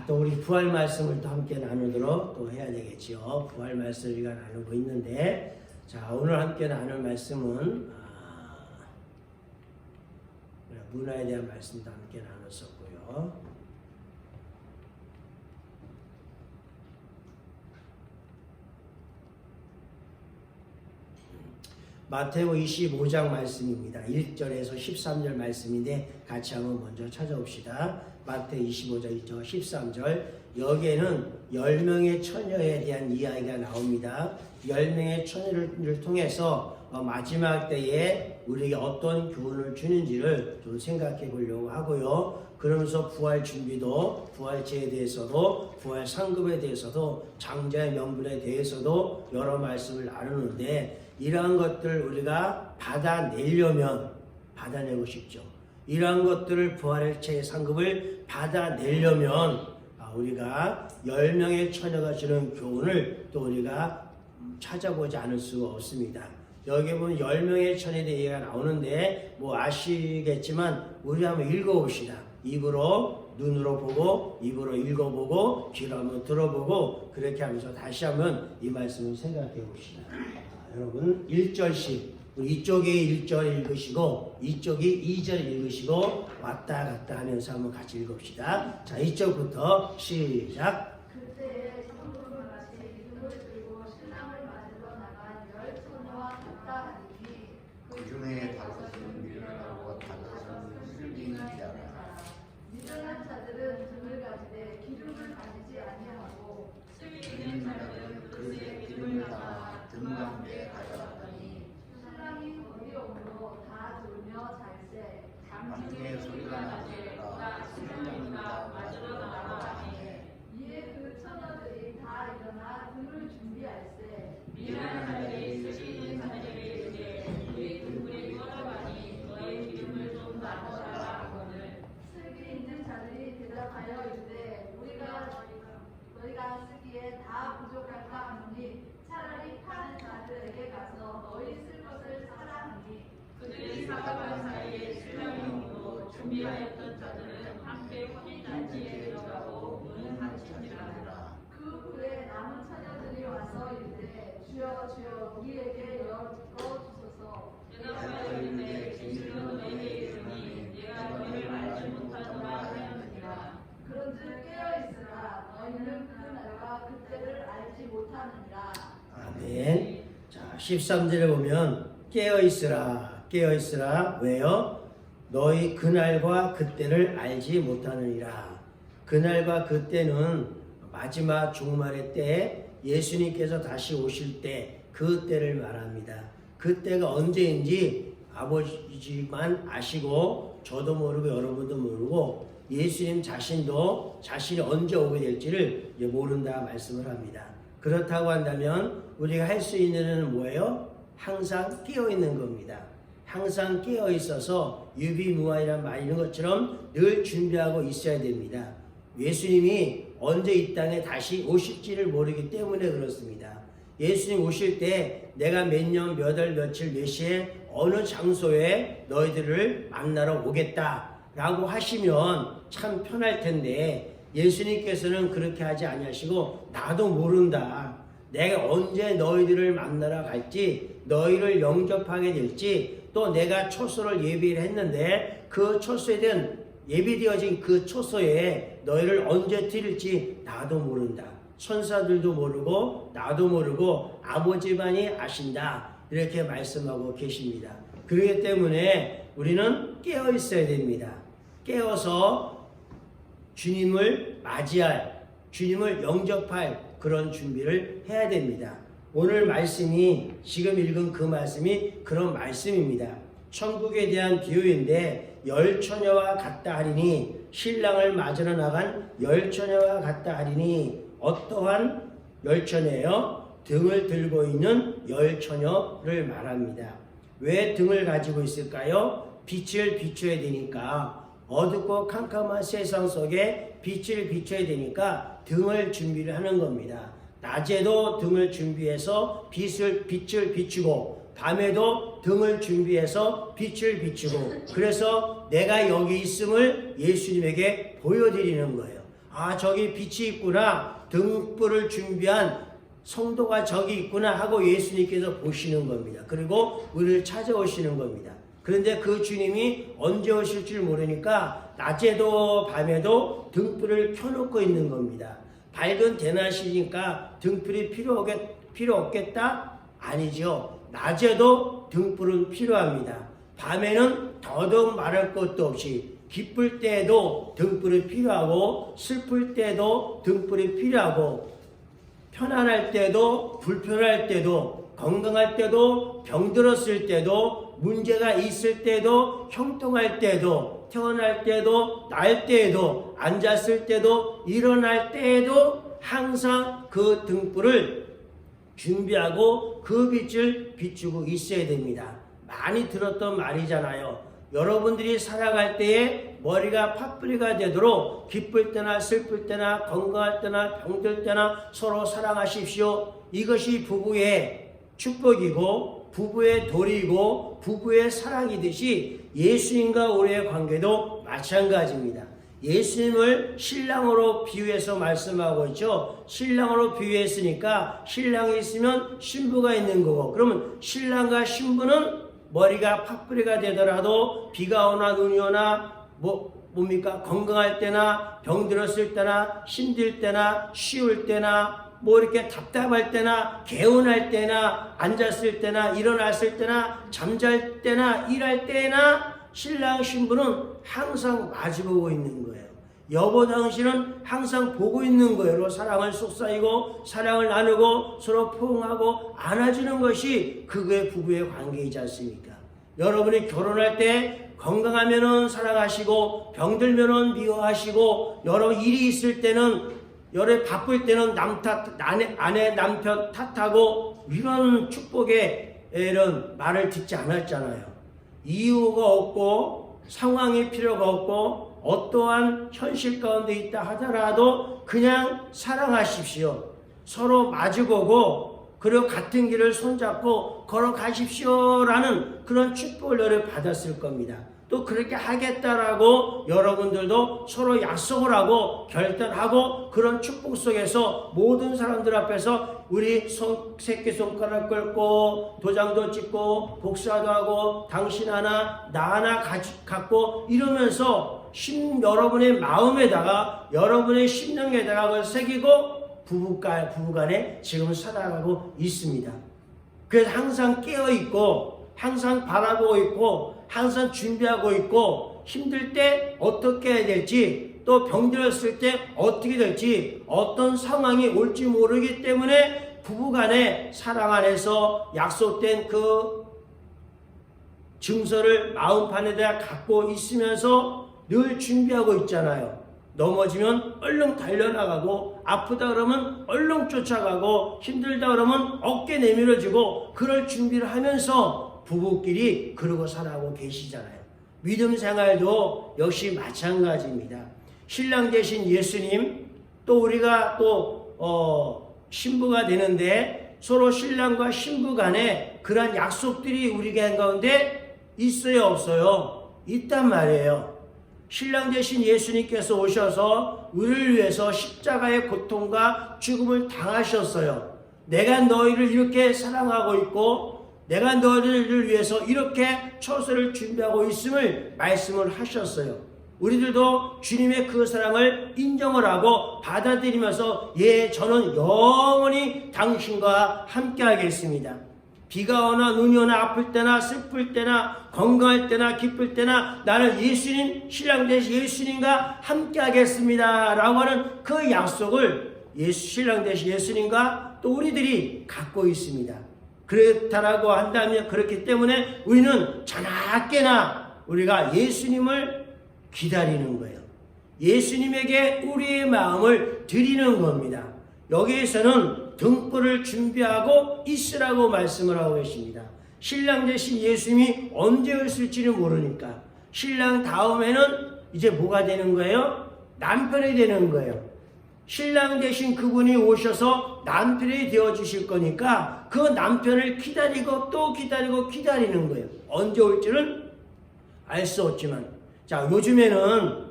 또 우리 부활 말씀을 또 함께 나누도록 또 해야 되겠지요. 부활 말씀을 우리가 나누고 있는데, 자, 오늘 함께 나눌 말씀은 문화에 대한 말씀도 함께 나눴었고요. 마태복 25장 말씀입니다. 1절에서 13절 말씀인데 같이 한번 먼저 찾아봅시다. 마태 25장 1절 13절, 여기에는 10명의 처녀에 대한 이야기가 나옵니다. 10명의 처녀를 통해서 마지막 때에 우리에게 어떤 교훈을 주는지를 좀 생각해 보려고 하고요. 그러면서 부활 준비도, 부활체에 대해서도, 부활 상급에 대해서도, 장자의 명분에 대해서도 여러 말씀을 나누는데, 이러한 것들을 우리가 받아내려면 받아내고 싶죠. 이러한 것들을 부활체의 상급을 받아내려면 우리가 10명의 처녀가 주는 교훈을 또 우리가 찾아보지 않을 수가 없습니다. 여기 보면 10명의 처녀에 대한 얘기가 나오는데 뭐 아시겠지만 우리 한번 읽어봅시다. 입으로, 눈으로 보고, 입으로 읽어보고, 귀로 한번 들어보고, 그렇게 하면서 다시 한번 이 말씀을 생각해 봅시다. 여러분 1절씩 이쪽이 1절 읽으시고 이쪽이 2절 읽으시고 왔다 갔다 하면서 한번 같이 읽읍시다. 자, 이쪽부터 시작. 그때에 성도들과 같이 기둥을 들고 신랑을 맞으러 나간 10처녀와 같다 하니 그 중에 5은 미련하고 5은 슬기는 자라. 미련한 자들은 등을 가지되 기름을 가지지 아니하고 슬기는 자들은 그릇에 기름을 담아 등 가운데 가져갔더니 신랑이 어리움으로 다 졸며 잘세 밤중에 소리가 나니까 신랑이가 맞으러 나가니 이에 그 처녀들이 다 일어나 등을 준비할세 미련한 자들이 슬기는 자들에게 우리 등불이 꺼져가니 너의 기름을 좀 나눠라 하거늘 슬기 있는 자들이 대답하여 이르되 너희가 쓰기에 다 부족할까 하노니 차라리 파는 자들에게 가서 너희 쓸 것을 사라 하니 그들이 사가던 사이에 신랑이 오므로 준비하였던 자들은 함께 혼인잔치에 들어가고 문은 닫히니라. 그 후에 남은 처녀들이 와서 이르되 주여 주여 우리에게 열어주소서 대답하여 이르되 진실로 너희에게 이르니 내가 너희를 알지 못하노라 하였느니라. 그런즉 깨어있으라 너희는 그 날과 그때를 알지 못하느니라. 아멘. 자, 13절에 보면 깨어있으라, 깨어있으라. 왜요? 너희 그날과 그때를 알지 못하느니라. 그날과 그때는 마지막 종말의 때, 예수님께서 다시 오실 때, 그 때를 말합니다. 그 때가 언제인지 아버지만 아시고 저도 모르고 여러분도 모르고 예수님 자신도 자신이 언제 오게 될지를 모른다 말씀을 합니다. 그렇다고 한다면 우리가 할 수 있는 일은 뭐예요? 항상 깨어있는 겁니다. 항상 깨어있어서 유비무환이란 말이 있는 것처럼 늘 준비하고 있어야 됩니다. 예수님이 언제 이 땅에 다시 오실지를 모르기 때문에 그렇습니다. 예수님 오실 때 내가 몇 년, 몇 월, 며칠, 몇 시에 어느 장소에 너희들을 만나러 오겠다 라고 하시면 참 편할 텐데 예수님께서는 그렇게 하지 아니하시고 나도 모른다. 내가 언제 너희들을 만나러 갈지, 너희를 영접하게 될지, 또 내가 초소를 예비를 했는데 그 초소에 대한 예비되어진 그 초소에 너희를 언제 드릴지 나도 모른다. 천사들도 모르고 나도 모르고 아버지만이 아신다. 이렇게 말씀하고 계십니다. 그렇기 때문에 우리는 깨어 있어야 됩니다. 깨어서 주님을 맞이할, 주님을 영접할 그런 준비를 해야 됩니다. 오늘 말씀이, 지금 읽은 그 말씀이 그런 말씀입니다. 천국에 대한 비유인데 10처녀와 같다 하리니, 신랑을 맞으러 나간 10처녀와 같다 하리니, 어떠한 10처녀예요? 등을 들고 있는 10처녀를 말합니다. 왜 등을 가지고 있을까요? 빛을 비춰야 되니까, 어둡고 캄캄한 세상 속에 빛을 비춰야 되니까 등을 준비를 하는 겁니다. 낮에도 등을 준비해서 빛을 비추고, 밤에도 등을 준비해서 빛을 비추고, 그래서 내가 여기 있음을 예수님에게 보여드리는 거예요. 아, 저기 빛이 있구나, 등불을 준비한 성도가 저기 있구나 하고 예수님께서 보시는 겁니다. 그리고 우리를 찾아오시는 겁니다. 그런데 그 주님이 언제 오실 줄 모르니까 낮에도 밤에도 등불을 켜놓고 있는 겁니다. 밝은 대낮이니까 등불이 필요 없겠다? 아니죠. 낮에도 등불은 필요합니다. 밤에는 더더욱 말할 것도 없이 기쁠 때에도 등불이 필요하고 슬플 때도 등불이 필요하고 편안할 때도 불편할 때도 건강할 때도 병들었을 때도 문제가 있을 때도 형통할 때도 태어날 때도 날 때에도 앉았을 때도 일어날 때에도 항상 그 등불을 준비하고 그 빛을 비추고 있어야 됩니다. 많이 들었던 말이잖아요. 여러분들이 살아갈 때에 머리가 팥뿌리가 되도록 기쁠 때나 슬플 때나 건강할 때나 병들 때나 서로 사랑하십시오. 이것이 부부의 축복이고 부부의 도리이고 부부의 사랑이듯이 예수님과 우리의 관계도 마찬가지입니다. 예수님을 신랑으로 비유해서 말씀하고 있죠. 신랑으로 비유했으니까 신랑이 있으면 신부가 있는 거고, 그러면 신랑과 신부는 머리가 팥뿌리가 되더라도 비가 오나 눈이 오나 뭡니까? 건강할 때나 병들었을 때나 힘들 때나 쉬울 때나 이렇게 답답할 때나 개운할 때나 앉았을 때나 일어났을 때나 잠잘 때나 일할 때나 신랑 신부는 항상 마주보고 있는 거예요. 여보 당신은 항상 보고 있는 거예요. 사랑을 속삭이고 사랑을 나누고 서로 포옹하고 안아주는 것이 그게 부부의 관계이지 않습니까? 여러분이 결혼할 때 건강하면은 사랑하시고 병들면은 미워하시고 여러 일이 있을 때는 여러 바쁠 때는 아내 남편 탓하고 이런 축복의 이런 말을 듣지 않았잖아요. 이유가 없고 상황이 필요가 없고 어떠한 현실 가운데 있다 하더라도 그냥 사랑하십시오. 서로 마주보고 그리고 같은 길을 손잡고 걸어가십시오라는 그런 축복을 너를 받았을 겁니다. 또 그렇게 하겠다라고 여러분들도 서로 약속을 하고 결단하고 그런 축복 속에서 모든 사람들 앞에서 우리 새끼손가락 걸고 도장도 찍고 복사도 하고 당신 하나 나 하나 갖고 이러면서 여러분의 마음에다가 여러분의 심령에다가 그걸 새기고 부부간에 지금 살아가고 있습니다. 그래서 항상 깨어있고 항상 바라보고 있고 항상 준비하고 있고 힘들 때 어떻게 해야 될지 또 병들었을 때 어떻게 될지 어떤 상황이 올지 모르기 때문에 부부간의 사랑 안에서 약속된 그 증서를 마음판에다 갖고 있으면서 늘 준비하고 있잖아요. 넘어지면 얼른 달려나가고 아프다 그러면 얼른 쫓아가고 힘들다 그러면 어깨 내밀어주고 그럴 준비를 하면서 부부끼리 그러고 살아가고 계시잖아요. 믿음 생활도 역시 마찬가지입니다. 신랑 되신 예수님 또 우리가 또 신부가 되는데 서로 신랑과 신부 간에 그러한 약속들이 우리 가운데 있어요 없어요? 있단 말이에요. 신랑 되신 예수님께서 오셔서 우리를 위해서 십자가의 고통과 죽음을 당하셨어요. 내가 너희를 이렇게 사랑하고 있고 내가 너희를 위해서 이렇게 처소를 준비하고 있음을 말씀을 하셨어요. 우리들도 주님의 그 사랑을 인정을 하고 받아들이면서 저는 영원히 당신과 함께 하겠습니다. 비가 오나 눈이 오나 아플 때나 슬플 때나 건강할 때나 기쁠 때나 나는 예수님 신랑 되신 예수님과 함께 하겠습니다 라고 하는 그 약속을 신랑 되신 예수님과 또 우리들이 갖고 있습니다. 그렇다라고 한다면 그렇기 때문에 우리는 자나깨나 우리가 예수님을 기다리는 거예요. 예수님에게 우리의 마음을 드리는 겁니다. 여기에서는 등불을 준비하고 있으라고 말씀을 하고 계십니다. 신랑 되신 예수님이 언제 오실지는 모르니까 신랑 다음에는 이제 뭐가 되는 거예요? 남편이 되는 거예요. 신랑 되신 그분이 오셔서 남편이 되어주실 거니까 그 남편을 기다리고 또 기다리고 기다리는 거예요. 언제 올지는 알 수 없지만 자 요즘에는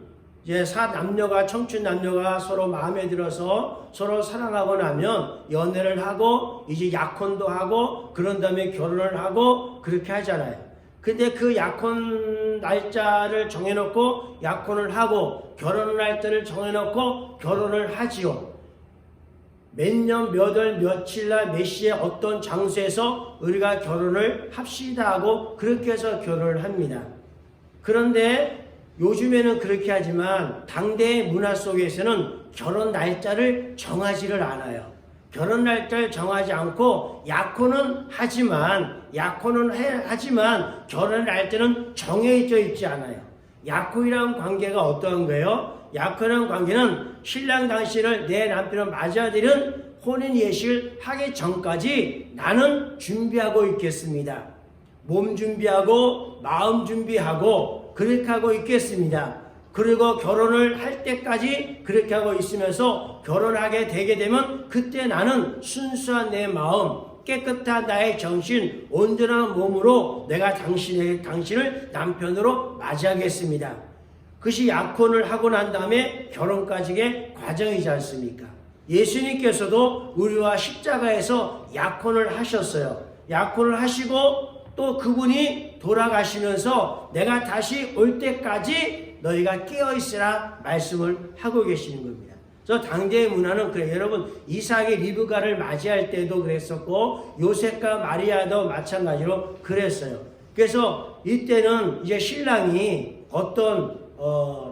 이제 남녀가 청춘 남녀가 서로 마음에 들어서 서로 사랑하고 나면 연애를 하고 이제 약혼도 하고 그런 다음에 결혼을 하고 그렇게 하잖아요. 근데 그 약혼 날짜를 정해놓고 약혼을 하고 결혼 날짜를 정해놓고 결혼을 하지요. 몇 년, 몇 월, 며칠 날, 몇 시에 어떤 장소에서 우리가 결혼을 합시다 하고 그렇게 해서 결혼을 합니다. 그런데 요즘에는 그렇게 하지만 당대의 문화 속에서는 결혼 날짜를 정하지를 않아요. 결혼 날짜를 정하지 않고 약혼은 하지만 결혼 날짜는 정해져 있지 않아요. 약혼이라는 관계가 어떠한 거예요? 약혼이라는 관계는 신랑 당신을 내 남편을 맞아들인 혼인 예식을 하기 전까지 나는 준비하고 있겠습니다. 몸 준비하고 마음 준비하고 그렇게 하고 있겠습니다. 그리고 결혼을 할 때까지 그렇게 하고 있으면서 결혼하게 되게 되면 그때 나는 순수한 내 마음, 깨끗한 나의 정신, 온전한 몸으로 내가 당신을 남편으로 맞이하겠습니다. 그것이 약혼을 하고 난 다음에 결혼까지의 과정이지 않습니까? 예수님께서도 우리와 십자가에서 약혼을 하셨어요. 약혼을 하시고 또 그분이 돌아가시면서 내가 다시 올 때까지 너희가 깨어있으라 말씀을 하고 계시는 겁니다. 저 당대의 문화는 그래요. 여러분 이삭이 리브가를 맞이할 때도 그랬었고 요셉과 마리아도 마찬가지로 그랬어요. 그래서 이때는 이제 신랑이 어떤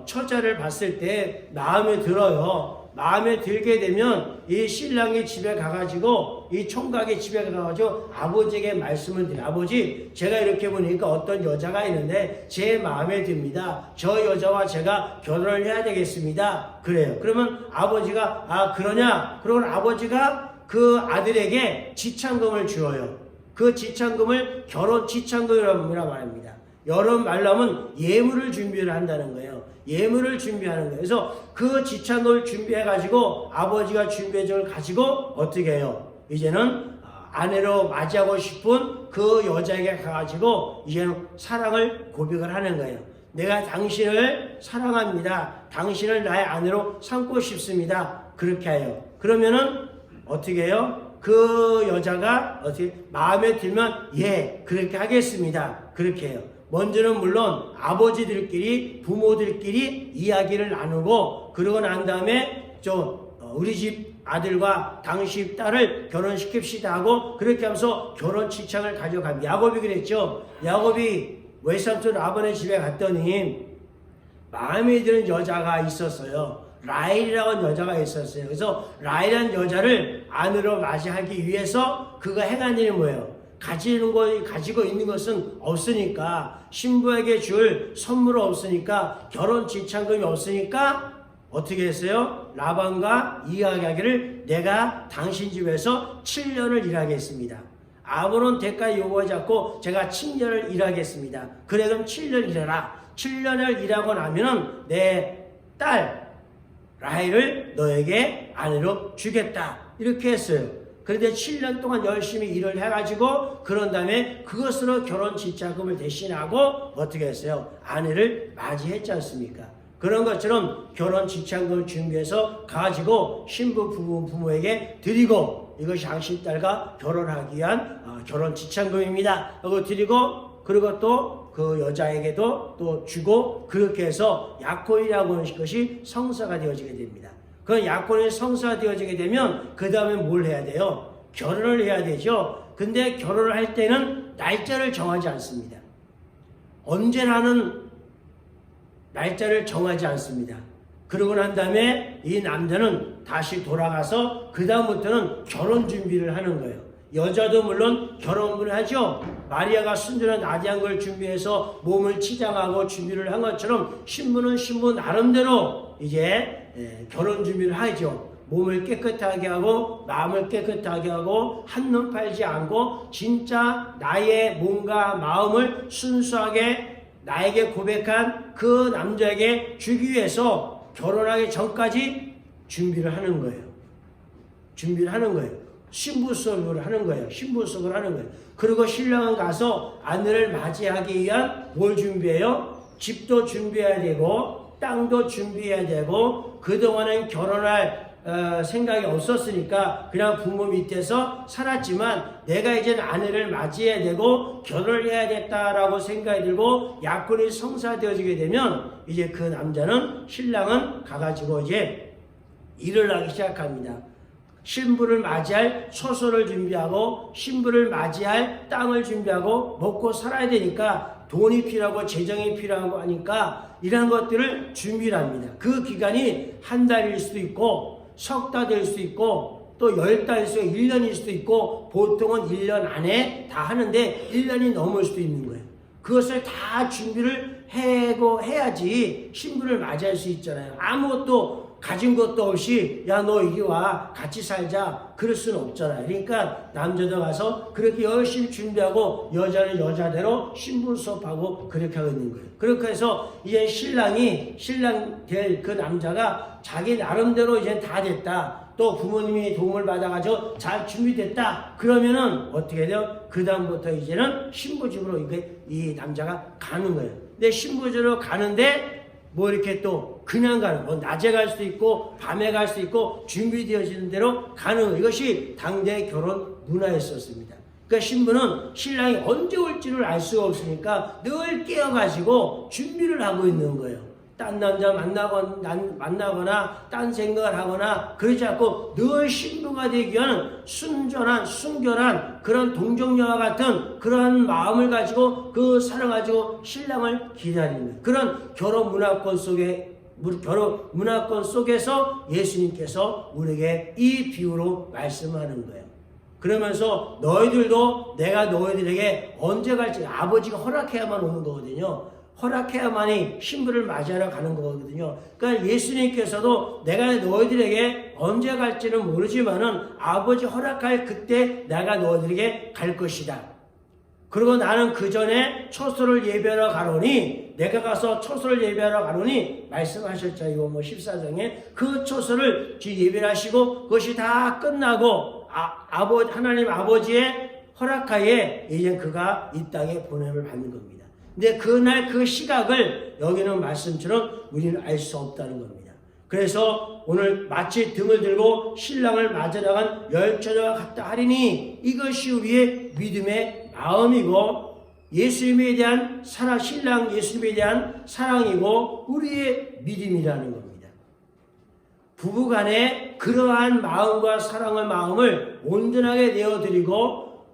처자를 봤을 때 마음에 들어요. 마음에 들게 되면 이 신랑이 집에 가가지고 이 총각이 집에 가가지고 아버지에게 말씀을 드려요. 아버지, 제가 이렇게 보니까 어떤 여자가 있는데 제 마음에 듭니다. 저 여자와 제가 결혼을 해야 되겠습니다. 그래요. 그러면 아버지가 그러냐? 그러면 아버지가 그 아들에게 지참금을 주어요. 그 지참금을 결혼 지참금이라고 말합니다. 여름 말라면 예물을 준비를 한다는 거예요. 예물을 준비하는 거예요. 그래서 그 지참금을 준비해가지고 아버지가 준비해준 걸 가지고 어떻게 해요? 이제는 아내로 맞이하고 싶은 그 여자에게 가가지고 이제는 사랑을 고백을 하는 거예요. 내가 당신을 사랑합니다. 당신을 나의 아내로 삼고 싶습니다. 그렇게 해요. 그러면은 어떻게 해요? 그 여자가 어떻게 마음에 들면 그렇게 하겠습니다. 그렇게 해요. 먼저는 물론 아버지들끼리 부모들끼리 이야기를 나누고 그러고 난 다음에 우리 집 아들과 당신 딸을 결혼시킵시다 하고 그렇게 하면서 결혼 지참을 가져갑니다. 야곱이 그랬죠. 야곱이 외삼촌 아버지 집에 갔더니 마음에 드는 여자가 있었어요. 라헬이라고 하는 여자가 있었어요. 그래서 라헬이라는 여자를 아내로 맞이하기 위해서 그가 행한 일이 뭐예요? 가지고 있는 것은 없으니까, 신부에게 줄 선물은 없으니까, 결혼 지참금이 없으니까 어떻게 했어요? 라반과 이야기하기를 내가 당신 집에서 7년을 일하겠습니다. 아무런 대가 요구하지 않고 제가 7년을 일하겠습니다. 그래 그럼 7년 일해라. 7년을 일하고 나면은 내 딸 라헬을 너에게 아내로 주겠다. 이렇게 했어요. 그런데 7년 동안 열심히 일을 해가지고 그런 다음에 그것으로 결혼 지참금을 대신하고 어떻게 했어요? 아내를 맞이했지 않습니까? 그런 것처럼 결혼 지참금을 준비해서 가지고 신부 부모에게 드리고 이것이 당신 딸과 결혼하기 위한 결혼 지참금입니다. 하고 드리고 그리고 또 그 여자에게도 또 주고 그렇게 해서 약혼이라고 하는 것이 성사가 되어지게 됩니다. 그 약혼이 성사가 되어지게 되면 그 다음에 뭘 해야 돼요? 결혼을 해야 되죠. 근데 결혼을 할 때는 날짜를 정하지 않습니다. 언제라는 날짜를 정하지 않습니다. 그러고 난 다음에 이 남자는 다시 돌아가서 그 다음부터는 결혼 준비를 하는 거예요. 여자도 물론 결혼을 하죠. 마리아가 순전한 아기한 걸 준비해서 몸을 치장하고 준비를 한 것처럼 신부는 신부 나름대로 이제 결혼 준비를 하죠. 몸을 깨끗하게 하고 마음을 깨끗하게 하고 한눈 팔지 않고 진짜 나의 몸과 마음을 순수하게 나에게 고백한 그 남자에게 주기 위해서 결혼하기 전까지 준비를 하는 거예요. 준비를 하는 거예요. 신부수업을 하는 거예요. 신부수업을 하는 거예요. 그리고 신랑은 가서 아내를 맞이하기 위한 뭘 준비해요? 집도 준비해야 되고 땅도 준비해야 되고 그동안은 결혼할 생각이 없었으니까 그냥 부모 밑에서 살았지만 내가 이제 아내를 맞이해야 되고 결혼을 해야겠다라고 생각이 들고 약혼이 성사되어지게 되면 이제 그 남자는 신랑은 가가지고 이제 일을 하기 시작합니다. 신부를 맞이할 처소를 준비하고 신부를 맞이할 땅을 준비하고 먹고 살아야 되니까 돈이 필요하고 재정이 필요하고 하니까 이런 것들을 준비를 합니다. 그 기간이 한 달일 수도 있고 석 달 될 수도 있고 또 10달일 수도 있고 1년일 수도 있고 보통은 1년 안에 다 하는데 1년이 넘을 수도 있는 거예요. 그것을 다 준비를 해야지 신부를 맞이할 수 있잖아요. 아무것도 가진 것도 없이 야 너 이리 와 같이 살자 그럴 수는 없잖아요. 그러니까 남자도 가서 그렇게 열심히 준비하고 여자는 여자대로 신부 수업하고 그렇게 하고 있는 거예요. 그렇게 해서 이제 신랑 될 그 남자가 자기 나름대로 이제 다 됐다. 또 부모님이 도움을 받아가지고 잘 준비됐다. 그러면은 어떻게 돼요? 그 다음부터 이제는 신부 집으로 이 남자가 가는 거예요. 근데 신부 집으로 가는데 뭐 이렇게 또 그냥 가는 뭐 낮에 갈 수도 있고 밤에 갈 수도 있고 준비되어지는 대로 가는 거. 이것이 당대의 결혼 문화였었습니다. 그러니까 신부는 신랑이 언제 올지를 알 수가 없으니까 늘 깨어가지고 준비를 하고 있는 거예요. 딴 남자 만나거나 딴 생각을 하거나 그러지 않고 늘 신부가 되기 위한 순결한 그런 동정녀와 같은 그런 마음을 가지고 그 사랑 가지고 신랑을 기다리는 그런 결혼 문화권 속에서 예수님께서 우리에게 이 비유로 말씀하는 거예요. 그러면서 너희들도 내가 너희들에게 언제 갈지 아버지가 허락해야만 오는 거거든요. 허락해야만이 신부를 맞이하러 가는 거거든요. 그러니까 예수님께서도 내가 너희들에게 언제 갈지는 모르지만은 아버지 허락할 그때 내가 너희들에게 갈 것이다. 그리고 나는 그 전에 초소를 예배하러 가노니 내가 가서 초소를 예배하러 가노니 말씀하셨죠. 이거 14장에 그 초소를 예배를 하시고 그것이 다 끝나고 하나님 아버지의 허락하에 이제 그가 이 땅에 보냄을 받는 겁니다. 근데 그날 그 시각을 여기는 말씀처럼 우리는 알 수 없다는 겁니다. 그래서 오늘 마치 등을 들고 신랑을 맞아 나간 열처녀와 같다 하리니 이것이 우리의 믿음의 마음이고 예수님에 대한 사랑, 신랑 예수님에 대한 사랑이고 우리의 믿음이라는 겁니다. 부부간에 그러한 마음과 마음을 온전하게 내어드리고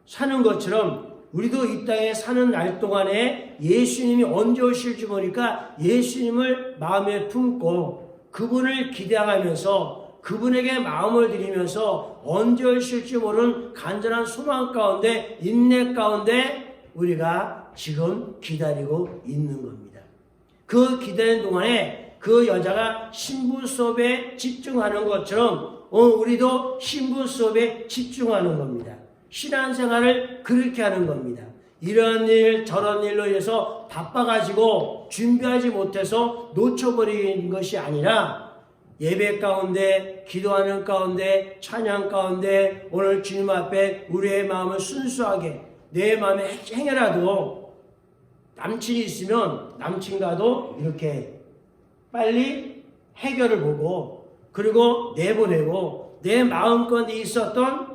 사는 것처럼 우리도 이 땅에 사는 날 동안에 예수님이 언제 오실지 모르니까 예수님을 마음에 품고 그분을 기대하면서 그분에게 마음을 드리면서 언제 오실지 모르는 간절한 소망 가운데 인내 가운데 우리가 지금 기다리고 있는 겁니다. 그 기다리는 동안에 그 여자가 신부 수업에 집중하는 것처럼 우리도 신부 수업에 집중하는 겁니다. 신앙생활을 그렇게 하는 겁니다. 이런 일 저런 일로 인해서 바빠가지고 준비하지 못해서 놓쳐버린 것이 아니라 예배 가운데 기도하는 가운데 찬양 가운데 오늘 주님 앞에 우리의 마음을 순수하게 내 마음에 행여라도 남친이 있으면 남친과도 이렇게 빨리 해결을 보고 그리고 내보내고 내 마음 가운데 있었던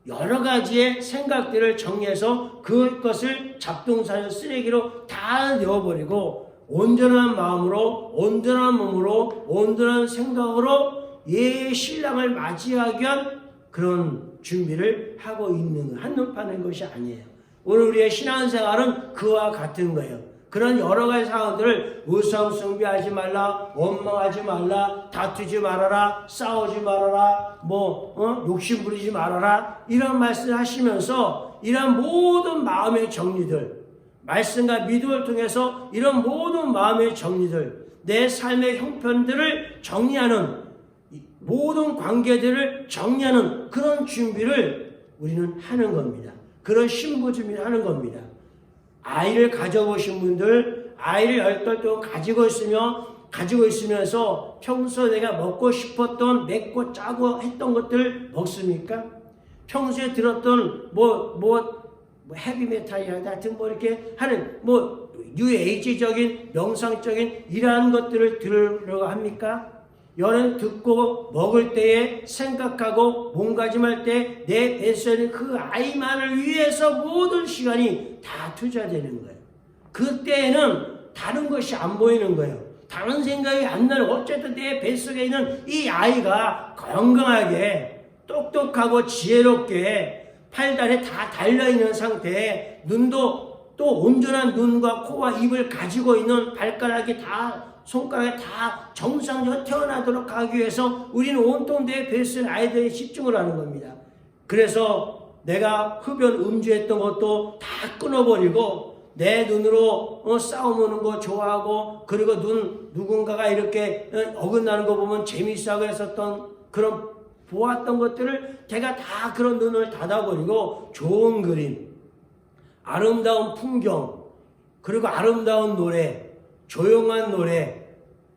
여러 가지의 생각들을 정리해서 그것을 잡동사니 쓰레기로 다 내어버리고 온전한 마음으로 온전한 몸으로 온전한 생각으로 신랑을 맞이하기 위한 그런 준비를 하고 하는 것이 아니에요. 오늘 우리의 신앙생활은 그와 같은 거예요. 그런 여러 가지 상황들을 우상숭배하지 말라, 원망하지 말라, 다투지 말아라, 싸우지 말아라, 욕심 부리지 말아라 이런 말씀을 하시면서 이런 모든 마음의 정리들 말씀과 믿음을 통해서 이런 모든 마음의 정리들 내 삶의 형편들을 정리하는 모든 관계들을 정리하는 그런 준비를 우리는 하는 겁니다. 그런 신부 준비를 하는 겁니다. 아이를 가져보신 분들 아이를 10달 동안 가지고 있으면서 평소 내가 먹고 싶었던 맵고 짜고 했던 것들 먹습니까? 평소에 들었던 헤비메탈이나 같은 이렇게 하는 뉴에이지적인 명상적인 이러한 것들을 들으려고 합니까? 여러분 듣고 먹을 때에 생각하고 몸가짐할 때 내 뱃속에 그 아이만을 위해서 모든 시간이 다 투자되는 거예요. 그때에는 다른 것이 안 보이는 거예요. 다른 생각이 안 나요. 어쨌든 내 뱃속에 있는 이 아이가 건강하게 똑똑하고 지혜롭게 팔다리에 다 달려있는 상태에 눈도 또 온전한 눈과 코와 입을 가지고 있는 발가락이 다 손가락에 다 정상적으로 태어나도록 하기 위해서 우리는 온통 내 뱃속에 아이들에 집중을 하는 겁니다. 그래서 내가 흡연 음주했던 것도 다 끊어버리고 내 눈으로 싸움하는 거 좋아하고 그리고 누군가가 이렇게 어긋나는 거 보면 재미있어하고 했었던 그런 보았던 것들을 제가 다 그런 눈을 닫아버리고 좋은 그림, 아름다운 풍경, 그리고 아름다운 노래, 조용한 노래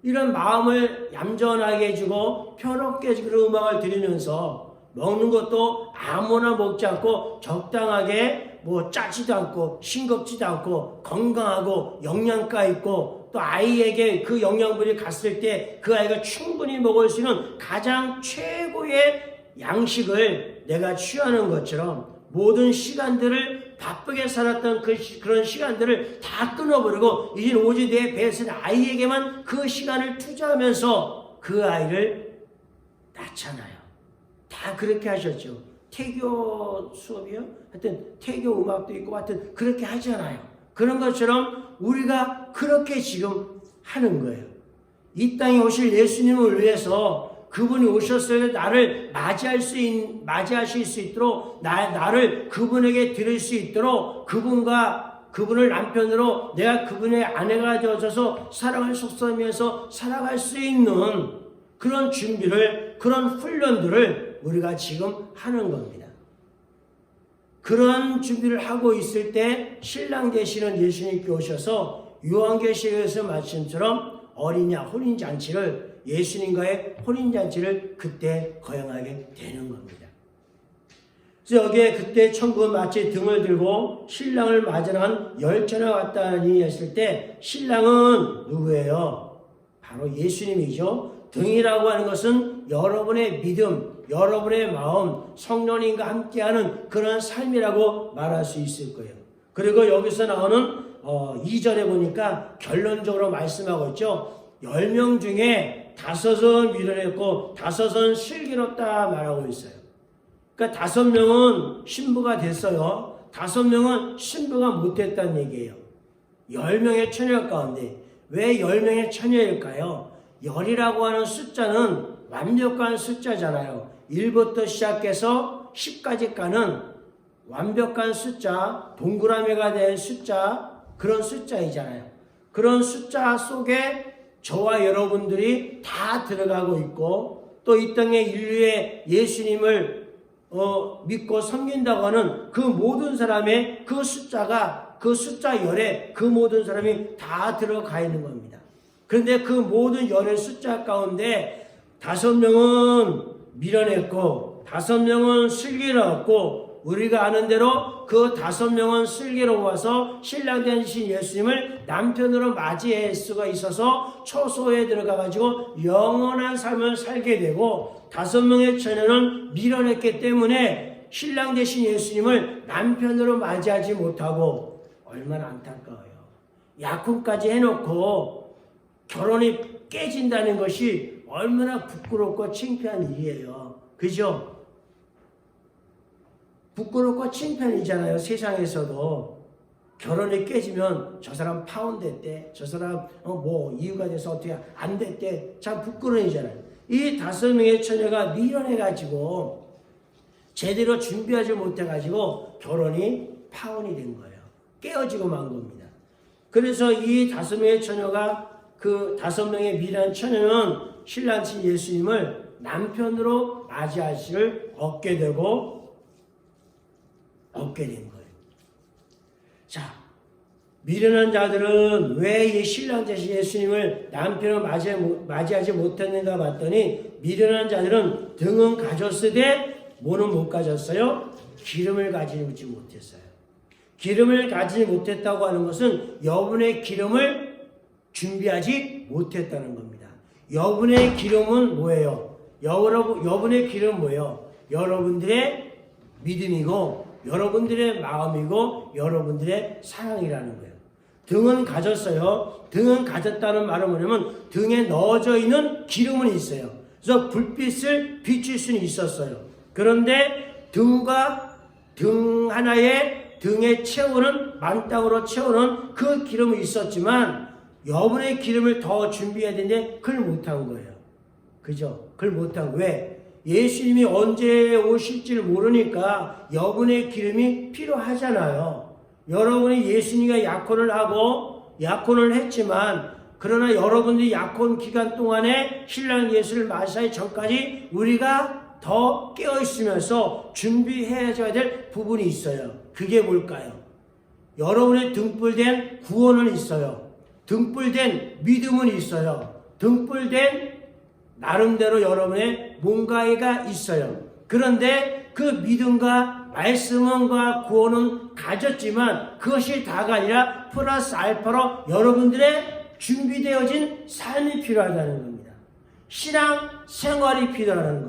이런 마음을 얌전하게 해주고 평온하게 해주고 그런 음악을 들으면서 먹는 것도 아무나 먹지 않고 적당하게 뭐 짜지도 않고 싱겁지도 않고 건강하고 영양가 있고 또 아이에게 그 영양분이 갔을 때 그 아이가 충분히 먹을 수 있는 가장 최고의 양식을 내가 취하는 것처럼 모든 시간들을 바쁘게 살았던 그런 시간들을 다 끊어버리고 이제 오직 내 배에서 아이에게만 그 시간을 투자하면서 그 아이를 낳잖아요. 다 그렇게 하셨죠. 태교 수업이요? 하여튼 태교 음악도 있고 하여튼 그렇게 하잖아요. 그런 것처럼 우리가 그렇게 지금 하는 거예요. 이 땅에 오실 예수님을 위해서 그분이 오셨을 때 나를 맞이하실 수 있도록 나를 그분에게 드릴 수 있도록 그분을 남편으로 내가 그분의 아내가 되어서 사랑을 속삭이면서 살아갈 수 있는 그런 준비를 그런 훈련들을 우리가 지금 하는 겁니다. 그런 준비를 하고 있을 때 신랑 되시는 예수님께 오셔서 요한계시록에서 말씀처럼 어린야 혼인잔치를 예수님과의 혼인잔치를 그때 거행하게 되는 겁니다. 그래서 여기에 그때 천국은 마치 등을 들고 신랑을 맞으러 열차가 왔다니 했을 때 신랑은 누구예요? 바로 예수님이죠. 등이라고 하는 것은 여러분의 믿음, 여러분의 마음, 성령님과 함께하는 그런 삶이라고 말할 수 있을 거예요. 그리고 여기서 나오는 2절에 보니까 결론적으로 말씀하고 있죠. 10명 중에 5은 미련했고 5은 슬기롭다 말하고 있어요. 그러니까 5명은 신부가 됐어요. 5명은 신부가 못됐다는 얘기예요. 10명의 처녀 가운데 왜 10명의 처녀일까요? 10이라고 하는 숫자는 완벽한 숫자잖아요. 1부터 시작해서 10까지 가는 완벽한 숫자, 동그라미가 된 숫자, 그런 숫자이잖아요. 그런 숫자 속에 저와 여러분들이 다 들어가고 있고 또 이 땅의 인류의 예수님을 믿고 섬긴다고 하는 그 모든 사람의 그 숫자가 그 숫자 열에 그 모든 사람이 다 들어가 있는 겁니다. 그런데 그 모든 열의 숫자 가운데 5명은 미련했고 5명은 슬기로웠고 우리가 아는 대로 그 5명은 슬기로워서 신랑 되신 예수님을 남편으로 맞이할 수가 있어서 초소에 들어가가지고 영원한 삶을 살게 되고 5명의 처녀는 미련했기 때문에 신랑 되신 예수님을 남편으로 맞이하지 못하고 얼마나 안타까워요. 약혼까지 해놓고 결혼이 깨진다는 것이 얼마나 부끄럽고 창피한 일이에요. 그죠? 부끄럽고 창피한이잖아요. 세상에서도 결혼이 깨지면 저 사람 파혼됐대, 저 사람 뭐 이유가 돼서 어떻게 안 됐대, 참 부끄러운 일이잖아요. 이 5명의 처녀가 미련해가지고 제대로 준비하지 못해가지고 결혼이 파혼이 된 거예요. 깨어지고 만 겁니다. 그래서 이 5명의 처녀가 그 5명의 미련한 처녀는 신랑친 예수님을 남편으로 맞이하시를 얻게 된 거예요. 자, 미련한 자들은 왜 이 신랑 되신 예수님을 남편으로 맞이하지 못했는가 봤더니 미련한 자들은 등은 가졌으되 뭐는 못 가졌어요? 기름을 가지지 못했어요. 기름을 가지지 못했다고 하는 것은 여분의 기름을 준비하지 못했다는 겁니다. 여분의 기름은 뭐예요? 여분의 기름은 뭐예요? 여러분들의 믿음이고 여러분들의 마음이고 여러분들의 사랑이라는 거예요. 등은 가졌어요. 등은 가졌다는 말은 뭐냐면 등에 넣어져 있는 기름은 있어요. 그래서 불빛을 비출 수는 있었어요. 그런데 등 하나에 등에 채우는 만땅으로 채우는 그 기름은 있었지만 여분의 기름을 더 준비해야 되는데 그걸 못한 거예요. 그죠? 그걸 못한 거예요. 왜? 예수님이 언제 오실지를 모르니까 여분의 기름이 필요하잖아요. 여러분이 예수님과 약혼을 했지만 그러나 여러분들이 약혼 기간 동안에 신랑 예수를 맞이하기 전까지 우리가 더 깨어있으면서 준비해줘야 될 부분이 있어요. 그게 뭘까요? 여러분의 등불된 구원은 있어요. 등불된 믿음은 있어요. 등불된 나름대로 여러분의 뭔가가 있어요. 그런데 그 믿음과 말씀과 구원은 가졌지만 그것이 다가 아니라 플러스 알파로 여러분들의 준비되어진 삶이 필요하다는 겁니다. 신앙 생활이 필요하다는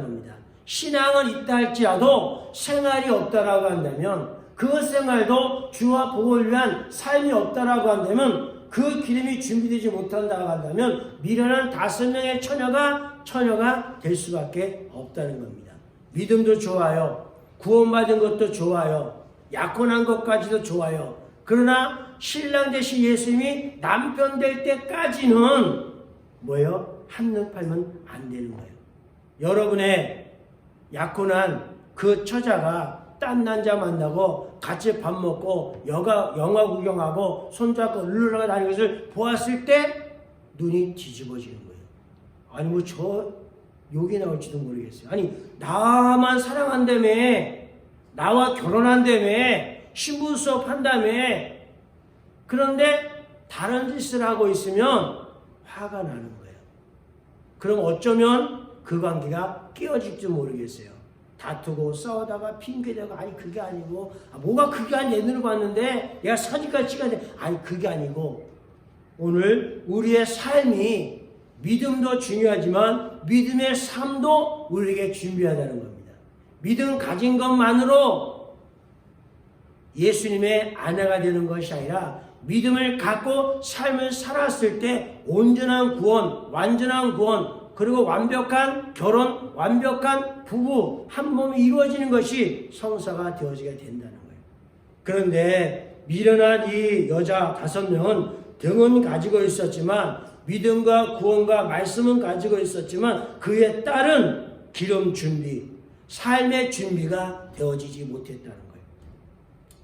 겁니다. 신앙은 있다 할지라도 생활이 없다라고 한다면 그 생활도 주와 복을 위한 삶이 없다라고 한다면 그 기름이 준비되지 못한다고 한다면 미련한 5명의 처녀가 될 수밖에 없다는 겁니다. 믿음도 좋아요. 구원받은 것도 좋아요. 약혼한 것까지도 좋아요. 그러나 신랑 되신 예수님이 남편 될 때까지는 뭐예요? 한눈 팔면 안 되는 거예요. 여러분의 약혼한 그 처자가 딴 남자 만나고 같이 밥 먹고 영화 구경하고 손잡고 울러가 다니는 것을 보았을 때 눈이 뒤집어지는 거예요. 아니 뭐 저 욕이 나올지도 모르겠어요. 아니 나만 사랑한다며, 나와 결혼한다며, 신부 수업 한다며, 그런데 다른 짓을 하고 있으면 화가 나는 거예요. 그럼 어쩌면 그 관계가 깨어질지 모르겠어요. 다투고 싸우다가 핑계대고 아니 그게 아니고 뭐가 그게 아니 내 눈을 봤는데 내가 사진까지 찍어야 돼. 아니 그게 아니고 오늘 우리의 삶이 믿음도 중요하지만 믿음의 삶도 우리에게 준비하다는 겁니다. 믿음 가진 것만으로 예수님의 아내가 되는 것이 아니라 믿음을 갖고 삶을 살았을 때 온전한 구원, 완전한 구원, 그리고 완벽한 결혼, 완벽한 부부, 한 몸이 이루어지는 것이 성사가 되어지게 된다는 거예요. 그런데 미련한 이 여자 5명은 등은 가지고 있었지만 믿음과 구원과 말씀은 가지고 있었지만 그에 따른 기름 준비, 삶의 준비가 되어지지 못했다는 거예요.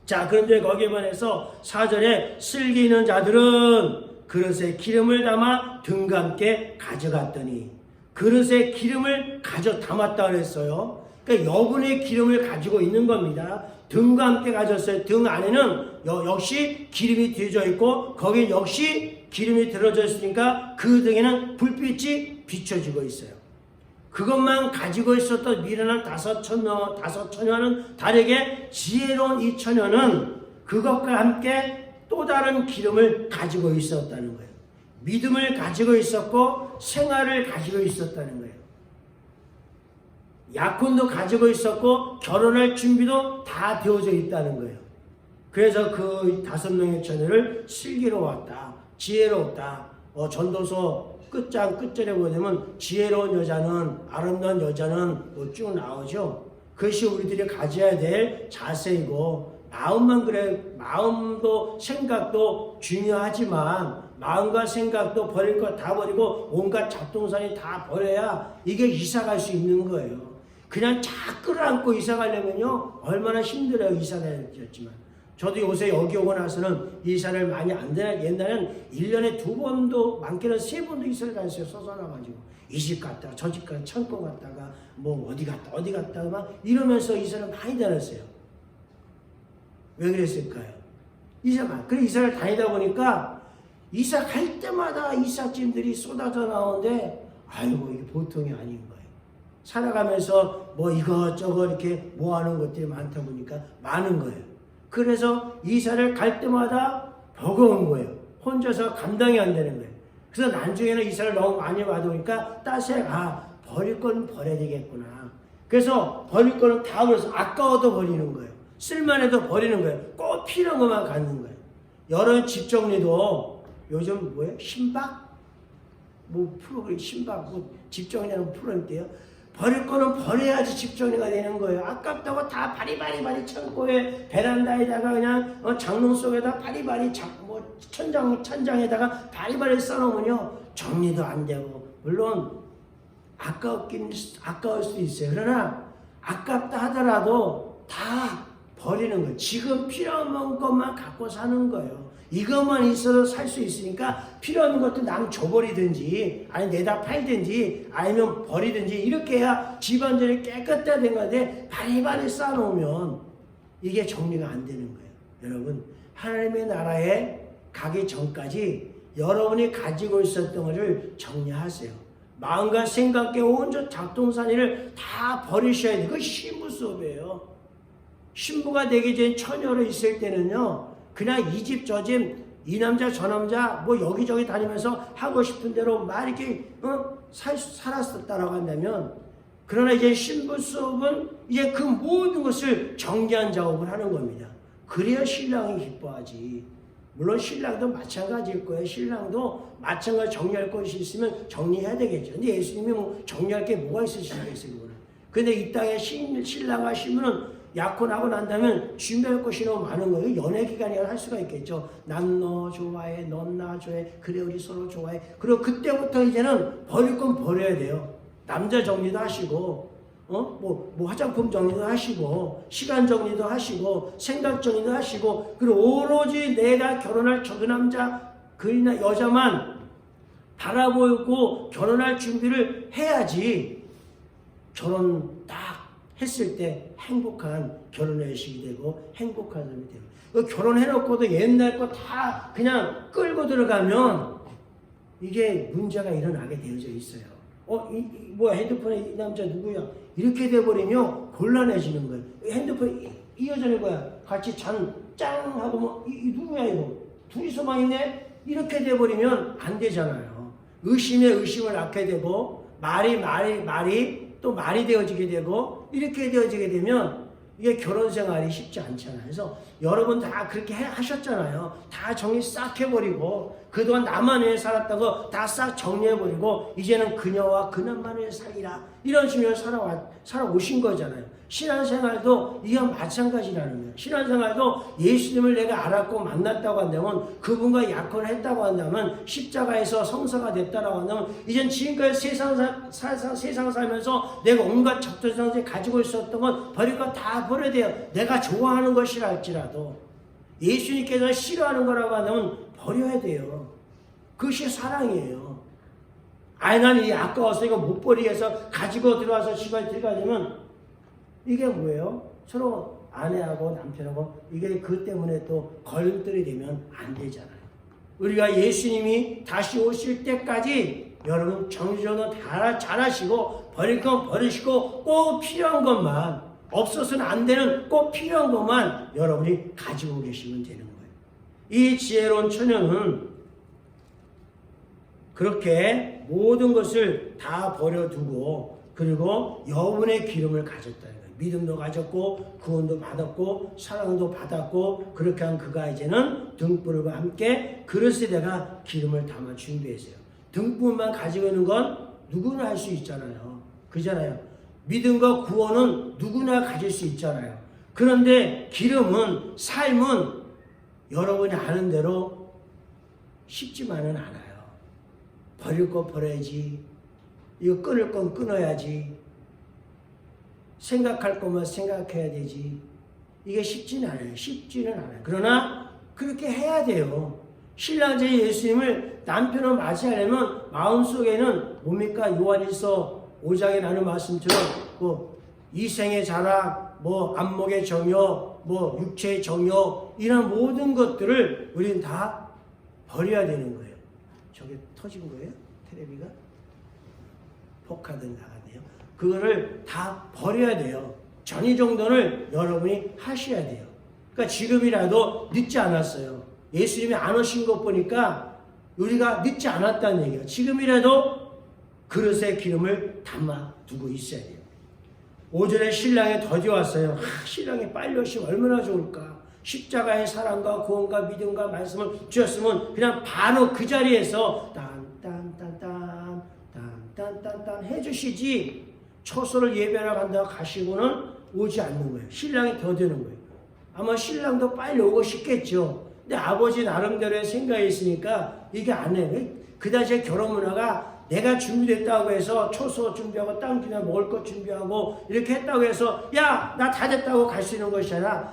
자, 그런데 거기에 반해서 4절에 슬기 있는 자들은 그릇에 기름을 담아 등과 함께 가져갔더니 그릇에 기름을 담았다 그랬어요. 그러니까 여분의 기름을 가지고 있는 겁니다. 등과 함께 가졌어요. 등 안에는 역시 기름이 뒤져 있고 거기에 역시 기름이 들어져 있으니까 그 등에는 불빛이 비춰지고 있어요. 그것만 가지고 있었던 미련한 5처녀와는 다르게 지혜로운 이 처녀는 그것과 함께 또 다른 기름을 가지고 있었다는 거예요. 믿음을 가지고 있었고 생활을 가지고 있었다는 거예요. 약혼도 가지고 있었고 결혼할 준비도 다 되어져 있다는 거예요. 그래서 그 5명의 처녀를 슬기로웠다, 지혜롭다. 전도서 끝절에 보면 지혜로운 여자는, 아름다운 여자는 쭉 나오죠. 그것이 우리들이 가져야 될 자세이고, 마음만 그래, 마음도 생각도 중요하지만 마음과 생각도 버릴 거 다 버리고 온갖 잡동사니 다 버려야 이게 이사 갈 수 있는 거예요. 그냥 자꾸 안고 이사 가려면요 얼마나 힘들어요. 이사 다녔지만 저도 요새 여기 오고 나서는 이사를 많이 안 다녀요. 옛날에는 1년에 2번도 많게는 3번도 이사를 다녔어요. 서서나가지고 이 집 갔다가 저 집 갔다가 천공 갔다가 뭐 어디 갔다가 막 이러면서 이사를 많이 다녔어요. 왜 그랬을까요? 그래 이사를 다니다 보니까 이사 갈 때마다 이삿짐들이 쏟아져 나오는데 아이고 이게 보통이 아닌 거예요. 살아가면서 뭐 이것저것 이렇게 모아놓은 것들이 많다 보니까 많은 거예요. 그래서 이사를 갈 때마다 버거운 거예요. 혼자서 감당이 안 되는 거예요. 그래서 나중에는 이사를 너무 많이 받으니까 따세 버릴 건 버려야 되겠구나. 그래서 버릴 거는 다 버려서 아까워도 버리는 거예요. 쓸만해도 버리는 거예요. 꼭 필요한 것만 갖는 거예요. 여러 집 정리도 요즘 뭐예요? 신박? 뭐 프로그램 신박 집 정리하는 프로그램 때요. 버릴 거는 버려야지 집 정리가 되는 거예요. 아깝다고 다 바리바리 창고에 베란다에다가 그냥 장롱 속에다 바리바리 천장에다가 바리바리 써놓으면요 정리도 안 되고 물론 아까울 수도 있어요. 그러나 아깝다 하더라도 다 버리는 거예요. 지금 필요한 것만 갖고 사는 거예요. 이것만 있어도 살 수 있으니까 필요한 것도 남 줘버리든지 아니 내다 팔든지 아니면 버리든지 이렇게 해야 집안전이 깨끗하게 건데 바리바리 쌓아놓으면 이게 정리가 안 되는 거예요. 여러분 하나님의 나라에 가기 전까지 여러분이 가지고 있었던 것을 정리하세요. 마음과 생각에 온전 작동산이를 다 버리셔야 돼요. 그거 신부 수업이에요. 신부가 되기 전 처녀로 있을 때는요. 그냥 이 집 저 집 이 남자 저 남자 뭐 여기저기 다니면서 하고 싶은 대로 막 이렇게 살았었다라고 한다면 그러나 이제 신부 수업은 이제 그 모든 것을 정리한 작업을 하는 겁니다. 그래야 신랑이 기뻐하지. 물론 신랑도 마찬가지일 거예요. 신랑도 마찬가지 정리할 것이 있으면 정리해야 되겠죠. 근데 예수님이 뭐 정리할 게 뭐가 있으시겠어요? 근데 이 땅에 신랑과 신부는 약혼하고 난다면 준비할 것이 너무 많은 거예요. 연애 기간이라 할 수가 있겠죠. 난 너 좋아해, 넌 나 좋아해, 그래 우리 서로 좋아해. 그리고 그때부터 이제는 버릴 건 버려야 돼요. 남자 정리도 하시고, 뭐 화장품 정리도 하시고, 시간 정리도 하시고, 생각 정리도 하시고, 그리고 오로지 내가 결혼할 저 그 남자, 그 여자만 바라보고 결혼할 준비를 해야지 결혼 딱 했을 때 행복한 결혼의식이 되고 행복한 사람이 되고 결혼해놓고도 옛날 거 다 그냥 끌고 들어가면 이게 문제가 일어나게 되어져 있어요. 뭐야 핸드폰에 이 남자 누구야? 이렇게 돼버리면 곤란해지는 거예요. 핸드폰 이 여자는 뭐야? 같이 짠 하고 뭐 이 누구야 이거? 둘이서만 있네? 이렇게 돼버리면 안 되잖아요. 의심에 의심을 낳게 되고 말이 또 말이 되어지게 되고 이렇게 되어지게 되면 이게 결혼 생활이 쉽지 않잖아요. 그래서 여러분 다 그렇게 하셨잖아요. 다 정리 싹 해버리고 그동안 나만 위해 살았다고 다 싹 정리해버리고 이제는 그녀와 그날만 위해 살리라 이런 식으로 살아오신 거잖아요. 신앙생활도 이와 마찬가지라는 거예요. 신앙생활도 예수님을 내가 알았고 만났다고 한다면 그분과 약혼을 했다고 한다면 십자가에서 성사가 됐다고 한다면 이젠 지금까지 세상 살면서 내가 온갖 적도상에 가지고 있었던 건 버릴 거 다 버려야 돼요. 내가 좋아하는 것이라 할지라도 예수님께서 싫어하는 거라고 한다면 버려야 돼요. 그것이 사랑이에요. 나는 이 아까워서 이거 못 버리게 해서 가지고 들어와서 집안에 들어가야 되면 이게 뭐예요? 서로 아내하고 남편하고 이게 그 때문에 또 걸림돌이 되면 안 되잖아요. 우리가 예수님이 다시 오실 때까지 여러분 정리정돈 다 잘하시고 버릴 건 버리시고 꼭 필요한 것만 없어서는 안 되는 꼭 필요한 것만 여러분이 가지고 계시면 되는 거예요. 이 지혜로운 처녀는 그렇게 모든 것을 다 버려두고 그리고 여분의 기름을 가졌다는 거예요. 믿음도 가졌고 구원도 받았고 사랑도 받았고 그렇게 한 그가 이제는 등불과 함께 그릇에다가 기름을 담아 준비했어요. 등불만 가지고 있는 건 누구나 할 수 있잖아요. 그잖아요. 믿음과 구원은 누구나 가질 수 있잖아요. 그런데 기름은 삶은 여러분이 아는 대로 쉽지만은 않아요. 버릴 거 버려야지. 이거 끊을 건 끊어야지. 생각할 것만 생각해야 되지. 이게 쉽지는 않아요. 그러나 그렇게 해야 돼요. 신랑제 예수님을 남편을 맞이하려면 마음속에는 뭡니까? 요한일서 5장에 나는 말씀처럼 이생의 자랑, 안목의 정욕, 육체의 정욕 이런 모든 것들을 우리는 다 버려야 되는 거예요. 저게 터진 거예요? 테레비가? 폭하든 나갔네요. 그거를 다 버려야 돼요. 전이 정도는 여러분이 하셔야 돼요. 그러니까 지금이라도 늦지 않았어요. 예수님이 안 오신 것 보니까 우리가 늦지 않았다는 얘기예요. 지금이라도 그릇에 기름을 담아 두고 있어야 돼요. 오전에 신랑이 더디 왔어요. 신랑이 빨리 오시면 얼마나 좋을까. 십자가의 사랑과 구원과 믿음과 말씀을 주셨으면 그냥 바로 그 자리에서 딴딴딴딴 해주시지, 초소를 예배하러 간다고 가시고는 오지 않는 거예요. 신랑이 더디는 거예요. 아마 신랑도 빨리 오고 싶겠죠. 근데 아버지 나름대로의 생각이 있으니까 이게 안 해요. 그 당시에 결혼 문화가 내가 준비됐다고 해서 초소 준비하고 땅 주냐 먹을 것 준비하고 이렇게 했다고 해서 야, 나 다 됐다고 갈 수 있는 것이 아니라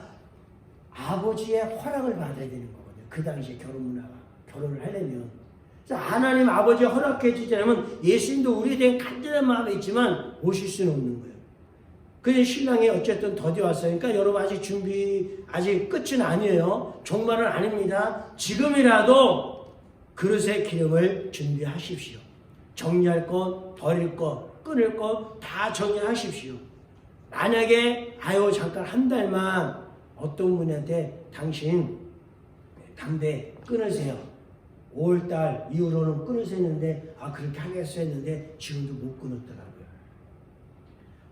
아버지의 허락을 받아야 되는 거거든요. 그 당시에 결혼 문화가. 결혼을 하려면. 그래서 하나님 아버지 허락해 주지 않으면 예수님도 우리에 대한 간절한 마음이 있지만 오실 수는 없는 거예요. 그래서 신랑이 어쨌든 더디 왔어요. 그러니까 여러분 아직 아직 끝은 아니에요. 종말은 아닙니다. 지금이라도 그릇에 기름을 준비하십시오. 정리할 것, 버릴 것, 끊을 것 다 정리하십시오. 만약에 아유 잠깐 한 달만 어떤 분한테 당신 담배 끊으세요. 5월달 이후로는 끊으세요 했는데 그렇게 하겠어 했는데 지금도 못 끊었더라고요.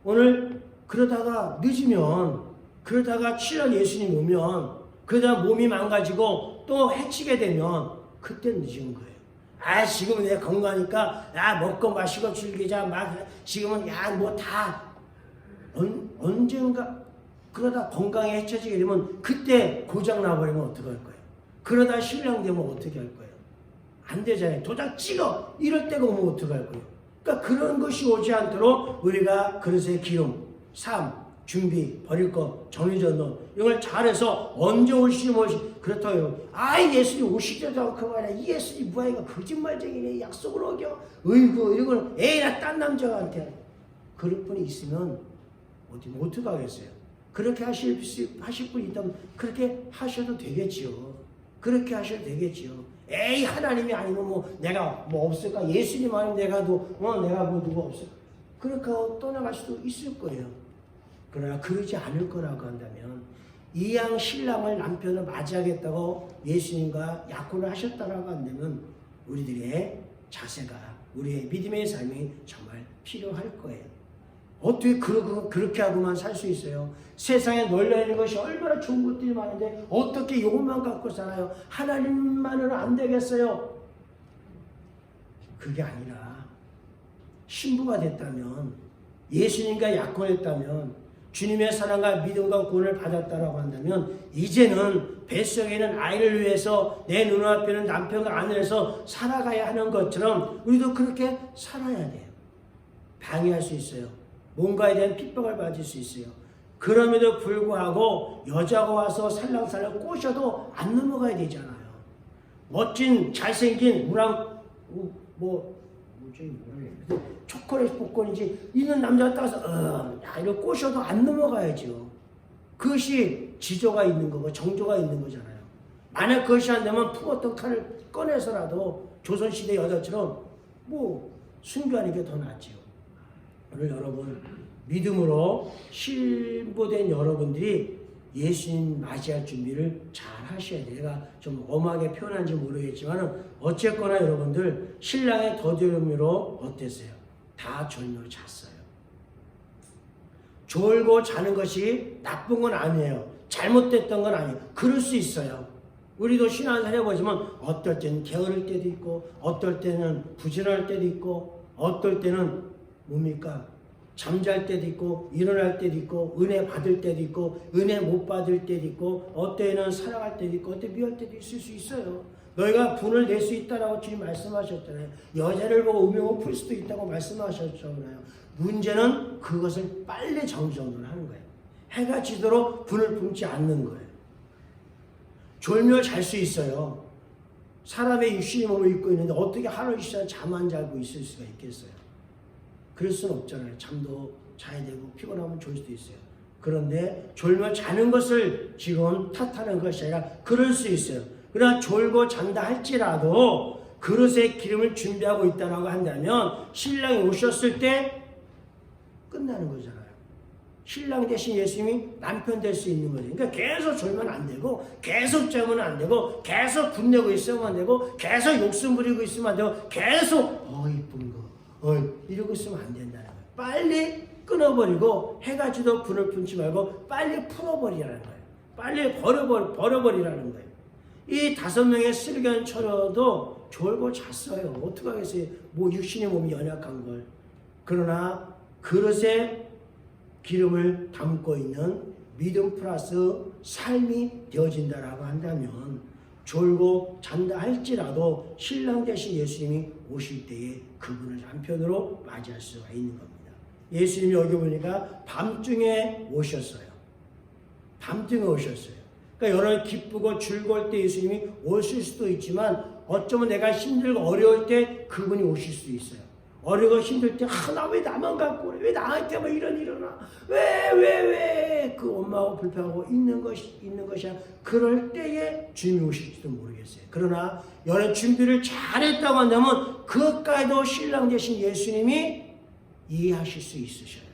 오늘 그러다가 늦으면, 그러다가 7월 예수님 오면, 그러다가 몸이 망가지고 또 해치게 되면 그때 늦은 거예요. 지금은 내 건강하니까 먹고 마시고 즐기자. 지금은 뭐 다 언젠가 그러다 건강에 해쳐지게 되면 그때 고장 나버리면 어떡할 거예요? 그러다 신랑 되면 어떻게 할 거예요? 안 되잖아요. 도장 찍어! 이럴 때가 오면 어떡할 거예요? 그러니까 그런 것이 오지 않도록 우리가 그릇에 기름, 삶, 준비, 버릴 것, 정리전도 이걸 잘해서 언제 올지 그렇다고요. 예수님 오시지도 않고 말이야. 이 예수님 뭐야 이거 거짓말쟁이네. 약속을 어겨. 어이구 이걸 나 딴 남자한테 그럴 분이 있으면 어떻게 하겠어요? 그렇게 하실 분이 있다면 그렇게 하셔도 되겠지요. 그렇게 하셔도 되겠지요. 하나님이 아니면 내가 없을까? 예수님 아니면 내가 누가 없을까? 그렇게 떠나갈 수도 있을 거예요. 그러나 그러지 않을 거라고 한다면 이양 신랑을 남편을 맞이하겠다고 예수님과 약혼을 하셨다라고 한다면 우리들의 자세가, 우리의 믿음의 삶이 정말 필요할 거예요. 어떻게 그렇게 하고만 살 수 있어요? 세상에 널려있는 것이 얼마나 좋은 것들이 많은데 어떻게 이것만 갖고 살아요? 하나님만으로는 안 되겠어요? 그게 아니라 신부가 됐다면, 예수님과 약혼했다면, 주님의 사랑과 믿음과 구원을 받았다라고 한다면 이제는 뱃속에는 아이를 위해서 내 눈앞에는 남편과 아내에서 살아가야 하는 것처럼 우리도 그렇게 살아야 돼요. 방해할 수 있어요. 뭔가에 대한 핍박을 받을 수 있어요. 그럼에도 불구하고 여자가 와서 살랑살랑 꼬셔도 안 넘어가야 되잖아요. 멋진 잘생긴 초콜릿 복권인지 이런 남자가 따라서 이렇게 꼬셔도 안 넘어가야죠. 그것이 지조가 있는 거고 정조가 있는 거잖아요. 만약 그것이 안 되면 푸었던 칼을 꺼내서라도 조선시대 여자처럼 순교하는 게 더 낫지요. 오늘 여러분 믿음으로 신부된 여러분들이 예수님 맞이할 준비를 잘 하셔야 돼요. 내가 좀 엄하게 표현한지 모르겠지만 어쨌거나 여러분들 신랑의 더디움으로 어땠어요? 다 졸며 잤어요. 졸고 자는 것이 나쁜 건 아니에요. 잘못됐던 건 아니에요. 그럴 수 있어요. 우리도 신앙생활 해보지만 어떨 때는 게으를 때도 있고 어떨 때는 부지런할 때도 있고 어떨 때는 잠잘 때도 있고 일어날 때도 있고 은혜 받을 때도 있고 은혜 못 받을 때도 있고 어때는 사랑할 때도 있고 어때 미워할 때도 있을 수 있어요. 너희가 분을 낼 수 있다라고 주님 말씀하셨잖아요. 여자를 보고 음욕을 풀 수도 있다고 말씀하셨잖아요. 문제는 그것을 빨리 정정을 하는 거예요. 해가 지도록 분을 품지 않는 거예요. 졸며 잘 수 있어요. 사람의 육신이 몸을 입고 있는데 어떻게 하루 이틀 잠 안 자고 있을 수가 있겠어요? 그럴 수는 없잖아요. 잠도 자야 되고 피곤하면 졸 수도 있어요. 그런데 졸며 자는 것을 지금 탓하는 것이 아니라 그럴 수 있어요. 그러나 졸고 잔다 할지라도 그릇에 기름을 준비하고 있다고 한다면 신랑이 오셨을 때 끝나는 거잖아요. 신랑 대신 예수님이 남편 될 수 있는 거죠. 그러니까 계속 졸면 안 되고, 계속 자면 안 되고, 계속 분내고 있으면 안 되고, 계속 욕심 부리고 있으면 안 되고, 계속 이쁜 거 이러고 있으면 안 된다는 거예요. 빨리 끊어버리고 해가지고 불을 품지 말고 빨리 풀어버리라는 거예요. 빨리 버려버리라는 거예요. 이 5명의 슬기한 처녀도 졸고 잤어요. 어떡하겠어요. 뭐 육신의 몸이 연약한 걸. 그러나 그릇에 기름을 담고 있는 믿음 플러스 삶이 되어진다라고 한다면 졸고 잔다 할지라도 신랑 대신 예수님이 오실 때에 그분을 남편으로 맞이할 수가 있는 겁니다. 예수님이 여기 보니까 밤중에 오셨어요. 밤중에 오셨어요. 그러니까 여러 기쁘고 즐거울 때 예수님이 오실 수도 있지만 어쩌면 내가 힘들고 어려울 때 그분이 오실 수 있어요. 어려고 힘들 때 나 왜 나만 갖고 그래? 왜 나한테만 일어나? 왜 그 엄마하고 불평하고 있는 것이야. 그럴 때에 주님이 오실지도 모르겠어요. 그러나 여러 준비를 잘했다고 한다면 그것까지도 신랑 되신 예수님이 이해하실 수 있으셔요.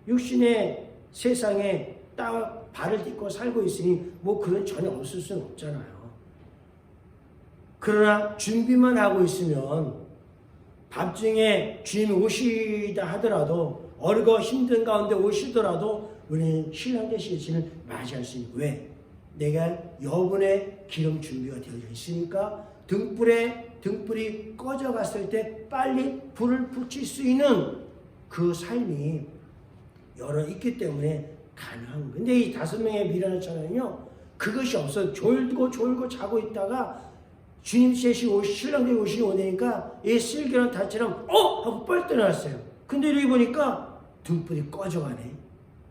육신의 세상에 딱 발을 딛고 살고 있으니 뭐 그런 전혀 없을 수는 없잖아요. 그러나 준비만 하고 있으면 밤중에 주님이 오시다 하더라도 어리고 힘든 가운데 오시더라도 우리는 신랑 되신 예수님을 맞이할 수 있는 왜? 내가 여분의 기름 준비가 되어져 있으니까 등불이 꺼져갔을 때 빨리 불을 붙일 수 있는 그 삶이 여러 있기 때문에 가능한 거예요. 근데 이 5명의 미련한 처녀는요 그것이 없어 졸고 자고 있다가 주님 셋이 신랑들이 오시니 오니까 이 슬기로운 달처럼 하고 뻘 떠났어요. 근데 여기 보니까 등불이 꺼져가네.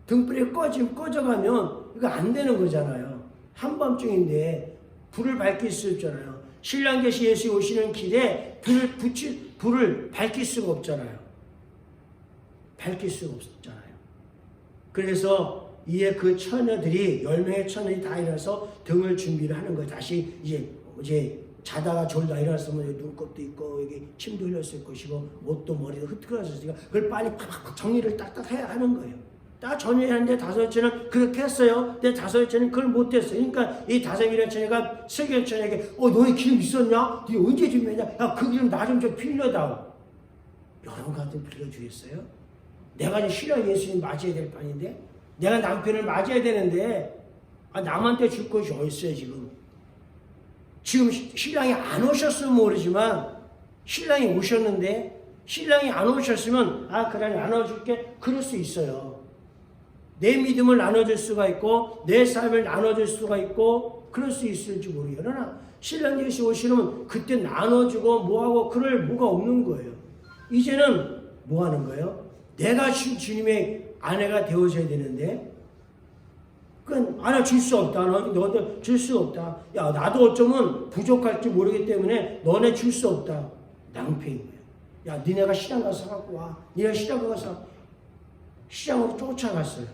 등불이 꺼져가면 이거 안 되는 거잖아요. 한밤중인데 불을 밝힐 수 없잖아요. 신랑 계시 예수 오시는 길에 불을 밝힐 수가 없잖아요. 밝힐 수가 없잖아요. 그래서 이에 그 처녀들이 10명의 처녀들이 다 일어나서 등을 준비를 하는 거예요. 다시 이제 자다가 졸다 일어났으면 눈곱도 있고 여기 침도 흘렸을 것이고 옷도 머리도 흐트러졌으니까 그걸 빨리 팍팍 정리를 딱딱 해야 하는 거예요. 딱 정리하는데 5처녀는 그렇게 했어요. 근데 5처녀는 그걸 못했어요. 그러니까 이 5명의 처녀가 슬기로운 처녀에게 너희 기름 있었냐? 네 언제 준비했냐? 야 그 기름 나 좀 빌려다오. 여러분 같은 빌려주겠어요? 내가 이제 신랑 예수님 맞이해야 될 판인데 내가 남편을 맞이해야 되는데 남한테 줄 것이 어딨어요 지금. 지금 신랑이 안 오셨으면 모르지만 신랑이 오셨는데 신랑이 안 오셨으면 그래 나눠줄게 그럴 수 있어요. 내 믿음을 나눠줄 수가 있고 내 삶을 나눠줄 수가 있고 그럴 수 있을지 모르겠어요. 그러나 신랑 예수 오시면 그때 나눠주고 뭐하고 그럴 뭐가 없는 거예요. 이제는 뭐 하는 거예요? 내가 주님의 아내가 되어줘야 되는데 그건 하나 줄 수 없다. 너도 줄 수 없다. 야 나도 어쩌면 부족할지 모르기 때문에 너네 줄 수 없다. 낭패인 거야. 야 니네가 시장 가서 사갖고 와. 니네가 시장 가서 시장으로 쫓아갔어요.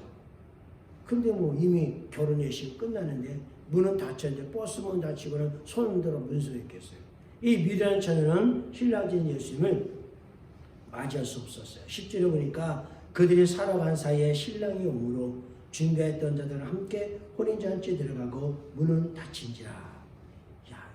근데 뭐 이미 결혼 예식이 끝나는데 문은 닫혔는데 버스 문 닫히고는 손 들어 문서 있겠어요. 이 미련한 처녀는 신랑진 예수님을 맞이할 수 없었어요. 10절에 보니까 그들이 살아간 사이에 신랑이 오므로 준비했던 자들과 함께 혼인잔치에 들어가고 문은 닫힌지라.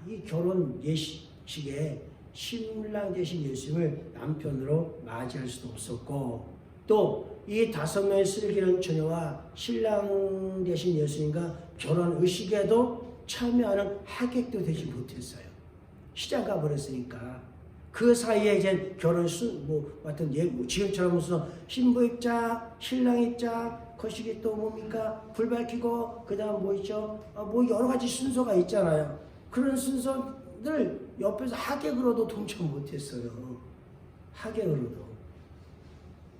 이 결혼 예식에 신랑 되신 예수님을 남편으로 맞이할 수도 없었고 또 이 5명의 슬기로운 처녀와 신랑 되신 예수님과 결혼 의식에도 참여하는 하객도 되지 못했어요. 시장 가버렸으니까. 그 사이에 이제 결혼 같은 지금처럼 무슨 신부 입장, 신랑 입장, 거시기 또 뭡니까? 불 밝히고 그다음 뭐 있죠? 뭐 여러 가지 순서가 있잖아요. 그런 순서들 옆에서 하객으로도 동참 못했어요. 하객으로도.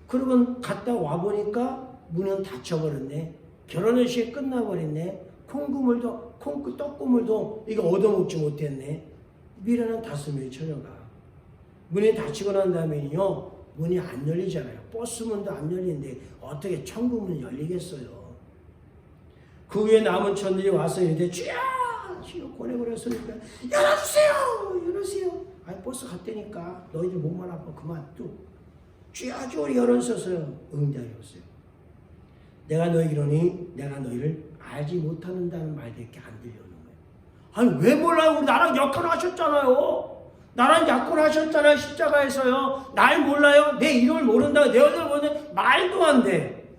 그러고 갔다 와 보니까 문은 닫혀버렸네. 결혼식이 끝나버렸네. 떡고물도 이거 얻어먹지 못했네. 미련한 5명의 처녀가. 문이 닫히고 난 다음에는요, 문이 안 열리잖아요. 버스 문도 안 열리는데 어떻게 천국 문이 열리겠어요. 그 후에 남은 천들이 와서 이제 쥐야! 쥐고 보내버렸으니까 열어주세요. 버스 갔다니까 너희들 목만 아파 그만 뚝. 쥐야 열었었어요. 응답이 없어요. 내가 너에게 이르노니 내가 너희를 알지 못하는다는 말밖에 안 들려오는 거예요. 아니 왜 몰라요? 우리 나랑 역할하셨잖아요. 나랑 약혼하셨잖아요. 십자가에서요. 날 몰라요? 내 이름을 모른다고 내 얼굴을 모르는 말도 안 돼.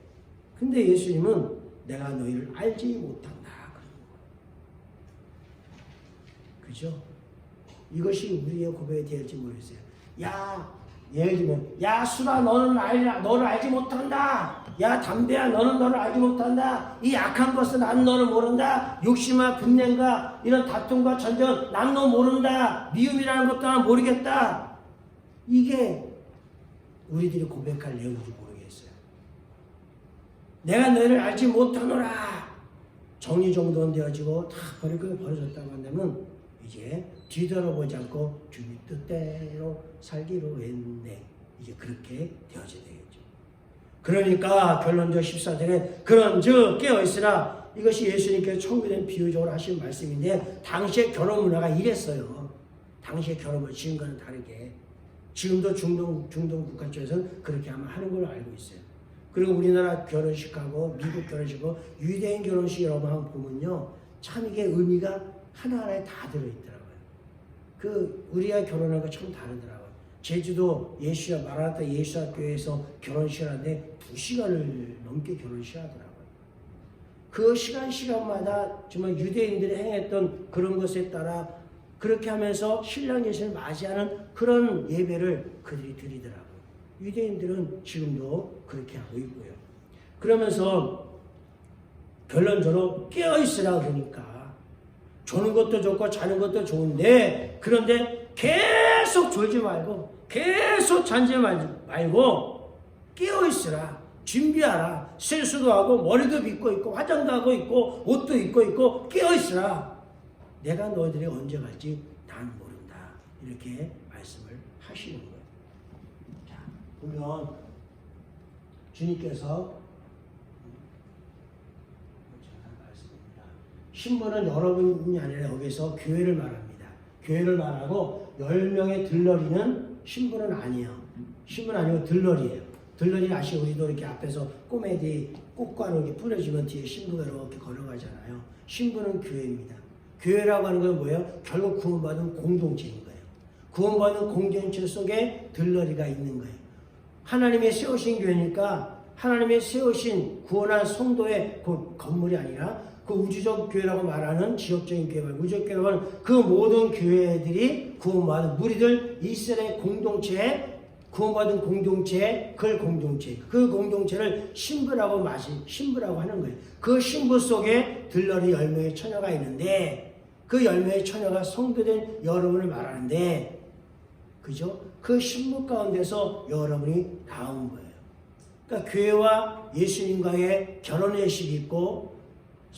근데 예수님은 내가 너희를 알지 못한다 그러는 거예요. 그죠? 이것이 우리의 고백이 될지 모르겠어요. 야, 예를 들면 야 술아 너를 알지 못한다. 야 담배야 너를 알지 못한다. 이 악한 것은 난 너를 모른다. 욕심과 분냄과 이런 다툼과 전쟁 난 너 모른다. 미움이라는 것도 난 모르겠다. 이게 우리들이 고백할 내용인지 모르겠어요. 내가 너희를 알지 못하노라. 정리정돈되어지고 다 버려졌다고 한다면 이제 뒤돌아보지 않고 주님 뜻대로 살기로 했네. 이제 그렇게 되어져야 되겠죠. 그러니까 결론적 14절에 그런즉 깨어있으라. 이것이 예수님께서 청구된 비유적으로 하신 말씀인데 당시의 결혼 문화가 이랬어요. 당시의 결혼은 지금과는 다르게. 지금도 중동 국가 쪽에서는 그렇게 아마 하는 걸로 알고 있어요. 그리고 우리나라 결혼식하고 미국 결혼식하고 유대인 결혼식 여러분 한번 보면요. 참 이게 의미가 하나하나에 다 들어있더라고요. 우리가 결혼한 거 참 다르더라고요. 제주도 예수야 마라나타 예수학교에서 결혼식을 하는데 2시간을 넘게 결혼식을 하더라고요. 그 시간마다 정말 유대인들이 행했던 그런 것에 따라 그렇게 하면서 신랑 예수를 맞이하는 그런 예배를 그들이 드리더라고요. 유대인들은 지금도 그렇게 하고 있고요. 그러면서 결론적으로 깨어있으라 그러니까 조는 것도 좋고 자는 것도 좋은데 그런데 계속 졸지 말고 계속 잔지 말고 깨어있으라. 준비하라. 세수도 하고 머리도 빗고 있고 화장도 하고 있고 옷도 입고 있고 깨어있으라. 내가 너희들이 언제 갈지 난 모른다. 이렇게 말씀을 하시는 거예요. 자, 보면 주님께서 신부는 여러분이 아니라 여기서 교회를 말합니다. 교회를 말하고 10명의 들러리는 신부는 아니에요. 신부는 아니고 들러리예요. 들러리 아시고 우리도 이렇게 앞에서 꼬매디 꽃가루 이렇게 뿌려주면 뒤에 신부가 이렇게 걸어가잖아요. 신부는 교회입니다. 교회라고 하는 건 뭐예요? 결국 구원받은 공동체인 거예요. 구원받은 공동체 속에 들러리가 있는 거예요. 하나님의 세우신 교회니까 하나님의 세우신 구원한 성도의 그 건물이 아니라 그 우주적 교회라고 말하는 지역적인 교회, 우주적 교회는 그 모든 교회들이 구원받은 무리들 이스라엘 공동체에 구원받은 공동체, 그 공동체를 신부라고 하는 거예요. 그 신부 속에 들러리 10명의 처녀가 있는데 그 10명의 처녀가 성도된 여러분을 말하는데 그죠? 그 신부 가운데서 여러분이 나온 거예요. 그러니까 교회와 예수님과의 결혼의식이 있고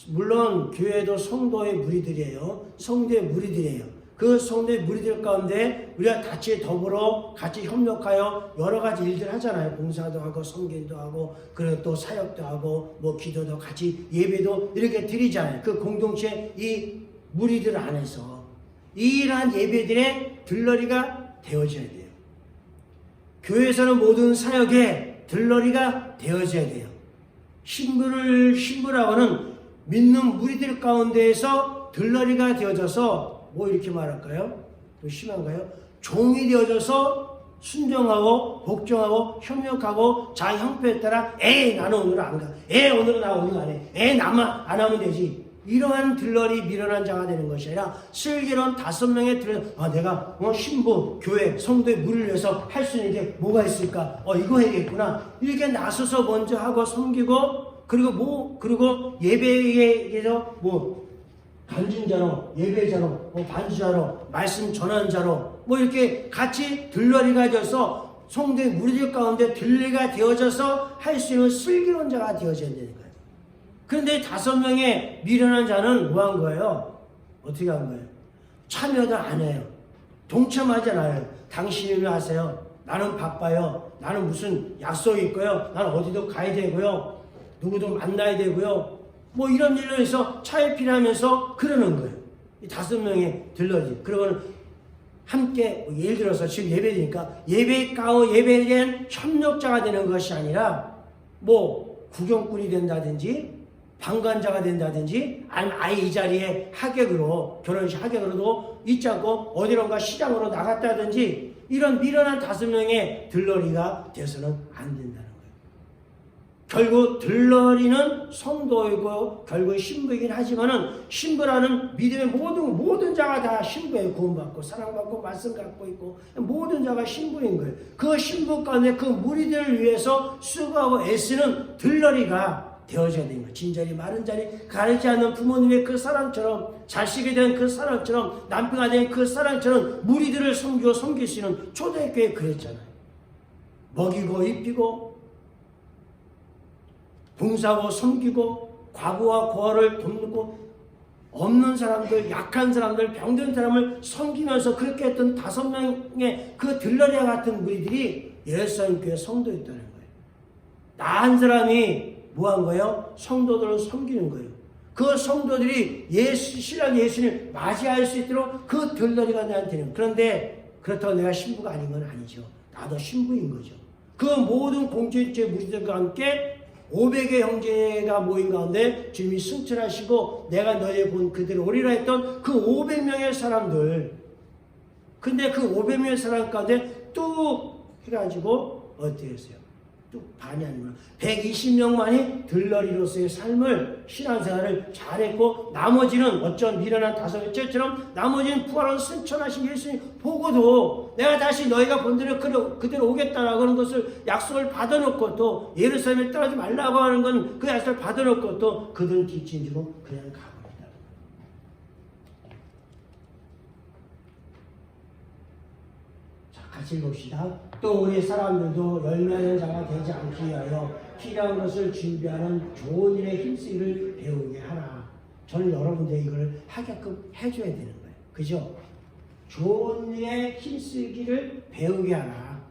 물론 교회도 성도의 무리들이에요. 성도의 무리들이에요. 그 성도의 무리들 가운데 우리가 같이 더불어 같이 협력하여 여러 가지 일들 하잖아요. 봉사도 하고 성경도 하고 그리고 또 사역도 하고 뭐 기도도 같이 예배도 이렇게 드리잖아요. 그 공동체 이 무리들 안에서 이러한 예배들의 들러리가 되어져야 돼요. 교회에서는 모든 사역에 들러리가 되어져야 돼요. 신부라고는 믿는 무리들 가운데에서 들러리가 되어져서 뭐 이렇게 말할까요? 또 심한가요? 종이 되어져서 순종하고 복종하고 협력하고 자기 형편에 따라 나는 오늘 안 가. 오늘은 나 오늘 안 해. 나만 안 하면 되지. 이러한 들러리 미련한 자가 되는 것이 아니라 슬기로운 5명의 들러리 내가 신부, 교회, 성도의 무리를 위해서 할 수 있는 게 뭐가 있을까? 이거 해야겠구나. 이렇게 나서서 먼저 하고 섬기고 그리고 예배에서 간증자로, 예배자로, 반주자로, 말씀 전환자로, 이렇게 같이 들러리가 되어서 성도의 무리들 가운데 들러리가 되어져서 할 수 있는 슬기로운 자가 되어져야 되는 거예요. 그런데 5명의 미련한 자는 뭐 한 거예요? 어떻게 한 거예요? 참여도 안 해요. 동참하지 않아요. 당신이 하세요. 나는 바빠요. 나는 무슨 약속이 있고요. 나는 어디도 가야 되고요. 누구도 만나야 되고요. 이런 일로 해서 차일피하면서 그러는 거예요. 이 5명의 들러리. 그러면 함께 예를 들어서 지금 예배니까 예배에 대한 협력자가 되는 것이 아니라 구경꾼이 된다든지 방관자가 된다든지 아니면 아예 이 자리에 하객으로 결혼식 하객으로도 있지 않고 어디론가 시장으로 나갔다든지 이런 미련한 5명의 들러리가 돼서는 안 된다는 거예요. 결국 들러리는 성도이고 결국 신부이긴 하지만은 신부라는 믿음의 모든 자가 다 신부에 구원받고 사랑받고 말씀 갖고 있고 모든 자가 신부인 거예요. 그 신부 가운데 그 무리들을 위해서 수고하고 애쓰는 들러리가 되어져야 되는 거예요. 진자리 마른 자리 가리지 않는 부모님의 그 사랑처럼 자식이 된 그 사랑처럼 남편가 된 그 사랑처럼 무리들을 섬길 수 있는 초대교회 그랬잖아요. 먹이고 입히고 봉사하고 섬기고 과부와 고아를 돕고 없는 사람들, 약한 사람들, 병든 사람을 섬기면서 그렇게 했던 5명의 그 들러리와 같은 무리들이 예루살렘 교회 성도였다는 거예요. 나 한 사람이 뭐 한 거예요? 성도들을 섬기는 거예요. 그 성도들이 신랑 예수님을 맞이할 수 있도록 그 들러리가 나한테는. 그런데 그렇다고 내가 신부가 아닌 건 아니죠. 나도 신부인 거죠. 그 모든 공동체 무리들과 함께 500의 형제가 모인 가운데 주님이 승천하시고 내가 너희 본 그대로 오리라 했던 그 500명의 사람들. 근데 그 500명의 사람 가운데 뚝 해가지고 어떻게 했어요? 뚝 반이 아니구나. 120명만이 들러리로서의 삶을 신앙생활을 잘했고 나머지는 어쩐 미련한 5명째처럼 나머지는 부활한 승천하신 예수님 보고도 내가 다시 너희가 본 대로 그대로 오겠다라고 하는 것을 약속을 받아놓고 또 예루살렘에 떠나지 말라고 하는 건 그 약속을 받아놓고 또 그들은 뒷짐지고 그냥 가봅니다. 자, 같이 봅시다. 또 우리 사람들도 열매하는 자가 되지 않기 위하여 필요한 것을 준비하는 좋은 일에 힘쓰기를 배우게 하라. 저는 여러분들 이걸 하게끔 해줘야 되는 거예요. 그죠? 좋은 일에 힘쓰기를 배우게 하라.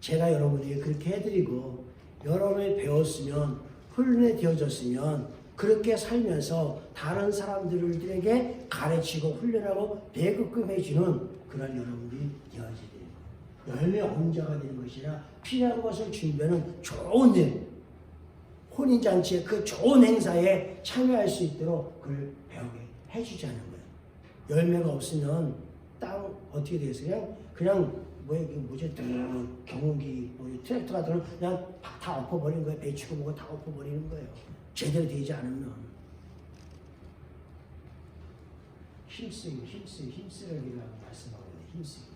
제가 여러분에게 그렇게 해드리고 여러분이 배웠으면 훈련이 되어졌으면 그렇게 살면서 다른 사람들에게 가르치고 훈련하고 배급금 해주는 그런 여러분들이 되어야 돼요. 열매 엄자가 되는 것이라 필요한 것을 준비하는 좋은 일, 혼인잔치의 그 좋은 행사에 참여할 수 있도록 그걸 배우게 해주자는 거예요. 열매가 없으면 땅 어떻게 되겠어요? 그냥 뭐지 경운기 트랙터 같은 거 그냥 다 엎어버리는 거예요. 배추고 뭐고 다 엎어버리는 거예요. 제대로 되지 않으면 힘쓰기라고 말씀하거든요. 힘쓰기.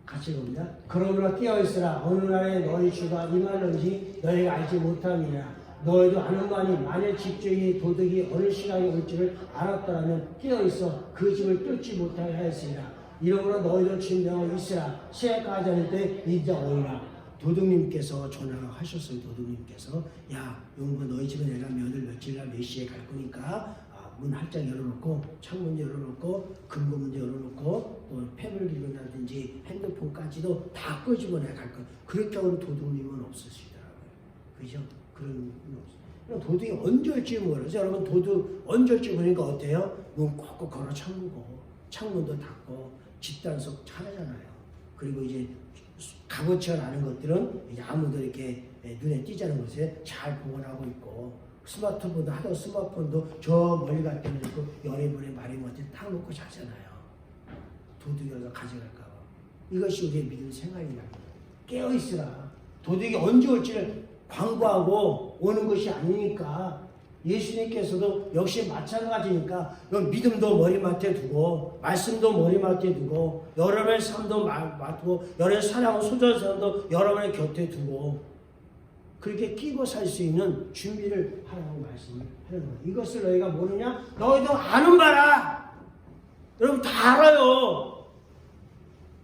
같이 봅니다. 그러므로 깨어있으라. 어느 날에 너희 주가 임하는지 너희가 알지 못함이라. 너희도 아는 거 아니 만일 집주인이 도둑이 어느 시간에 올지를 알았더라면 깨어있어 그 집을 뚫지 못하게 하였으리라. 이러므로 너희도 준비하고 있으라. 새해까지 하는 때 이제 오리라. 도둑님께서 전화를 하셨어요. 도둑님께서 야 용거 너희 집에 내가 며칠 몇 시에 갈 거니까 문 활짝 열어놓고 창문 열어놓고 금고문 열어놓고 또 펜을 들고나든지 핸드폰까지도 다 끄집어 내가 갈 거야. 그렇게 하는 도둑님은 없으시더라고요. 그죠? 그런 분 없어요. 도둑이 언제 올지 모르죠. 여러분 도둑 언제 올지 모르니까 어때요? 문 꼭 걸어 잠그고 창문도 닫고 집단속 잘하잖아요. 그리고 이제 값어치가 나는 것들은 이제 아무도 이렇게 눈에 띄지 않은 것에 잘 보관하고 있고 스마트폰도 하던 스마트폰도 저 멀리 갔다 놓고 연예인분의 말이 못해 딱 놓고 자잖아요. 도둑이 와서 가져갈까 봐. 이것이 우리의 믿음 생활이라고. 깨어있으라. 도둑이 언제 올지를 광고하고 오는 것이 아니니까 예수님께서도 역시 마찬가지니까 믿음도 머리맡에 두고 말씀도 머리맡에 두고 여러분의 삶도 맡고 여러분의 사랑하고 소중한 사람도 여러분의 곁에 두고 그렇게 끼고 살 수 있는 준비를 하라고 말씀을 하는 거예요. 이것을 너희가 모르냐? 너희도 아는 바라. 여러분 다 알아요.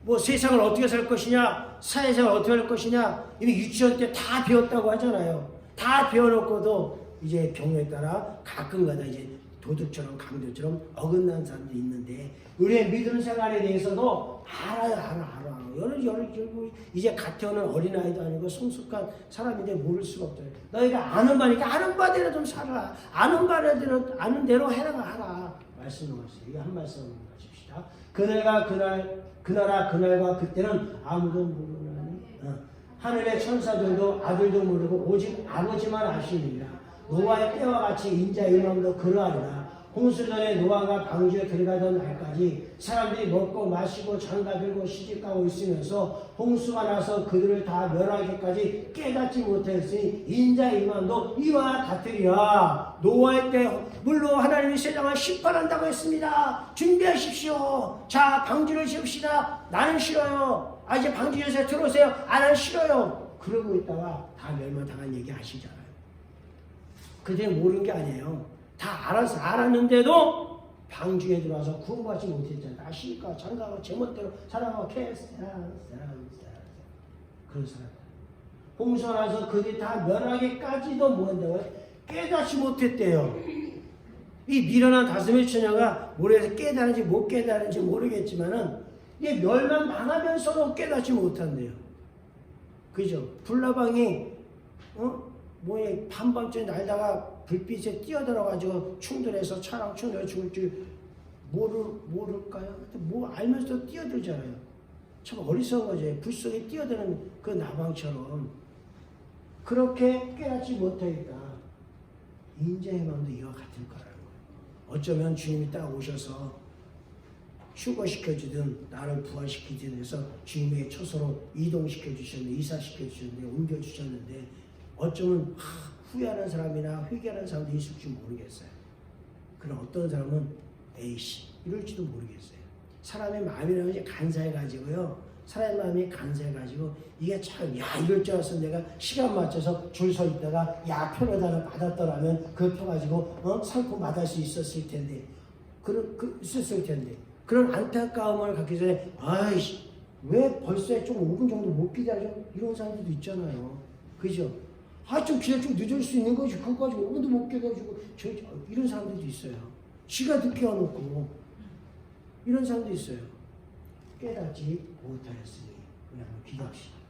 뭐 세상을 어떻게 살 것이냐, 사회생활을 어떻게 할 것이냐 이미 유치원 때 다 배웠다고 하잖아요. 다 배워놓고도 이제 경우에 따라 가끔가다 이제 도둑처럼 강도처럼 어긋난 사람들이 있는데 우리의 믿음 생활에 대해서도 알아요. 여러분 이제 갓 태어난 어린아이도 아니고 성숙한 사람인데 모를 수가 없잖아요. 너희가 아는 바니까 아는 바대로 좀 살아. 아는 바대로 아는 대로 하라. 말씀하셨어요. 이거 한 말씀 하십시다. 그날과 그때는 아무도 모르나니 하늘의 천사들도 아들도 모르고 오직 아버지만 아시느니라. 노아의 때와 같이 인자의 임함도 그러하리라. 홍수전에 노아가 방주에 들어가던 날까지 사람들이 먹고 마시고 장가들고 시집가고 있으면서 홍수가 나서 그들을 다 멸하기까지 깨닫지 못하였으니 인자의 임함도 이와 같으리라. 노아의 때 물로 하나님이 세상을 심판한다고 했습니다. 준비하십시오. 자, 방주를 지읍시다. 나는 싫어요. 아, 이제 방주에서 들어오세요. 아, 난 싫어요. 그러고 있다가 다 멸망당한 얘기 아시잖아요. 그들이 모르는 게 아니에요. 다 알았는데도 방주에 들어와서 구원받지 못했잖아요. 아시니까 장가고 제멋대로 살아가고 그런 사람. 홍수가 나서 그들이 다 멸하기까지도 뭐한다고요? 깨닫지 못했대요. 이 미련한 다스의 처녀가 모래에서 깨달은지 못 깨달은지 모르겠지만은 이게 멸망당하면서도 깨닫지 못한대요. 그죠? 불나방이 한밤중에 날다가 불빛에 뛰어들어가지고 충돌해서 차랑 충돌해 죽을 줄 모를까요? 뭐 알면서도 뛰어들잖아요. 참 어리석은 거죠. 불 속에 뛰어드는 그 나방처럼. 그렇게 깨닫지 못하니까 인자의 마음도 이와 같을 거라는 거예요. 어쩌면 주님이 딱 오셔서 휴거시켜주든 나를 부활시키든 해서 주님의 처소로 이동시켜 주셨는데, 이사시켜 주셨는데, 옮겨 주셨는데, 어쩌면 후회하는 사람이나 회개하는 사람도 있을지 모르겠어요. 그럼 어떤 사람은 에이씨 이럴지도 모르겠어요. 사람의 마음이라는 것이 간사해가지고요. 사람의 마음이 간사해가지고 이게 참 이럴 줄 알았으면 내가 시간 맞춰서 줄 서 있다가 표를 하나 받았더라면 그 표 가지고 상품 받을 수 있었을 텐데 있었을 텐데 그런 안타까움을 갖기 전에 아이씨 왜 벌써 좀 5분 정도 못 기다려? 이런 사람들도 있잖아요. 그죠? 좀 기다려 좀 늦을 수 있는 거지. 그거 가지고 5분도 못 깨가지고 이런 사람들도 있어요. 쥐가 늦게 와놓고 이런 사람도 있어요. 깨닫지 못하였으니 그냥 기도합시다.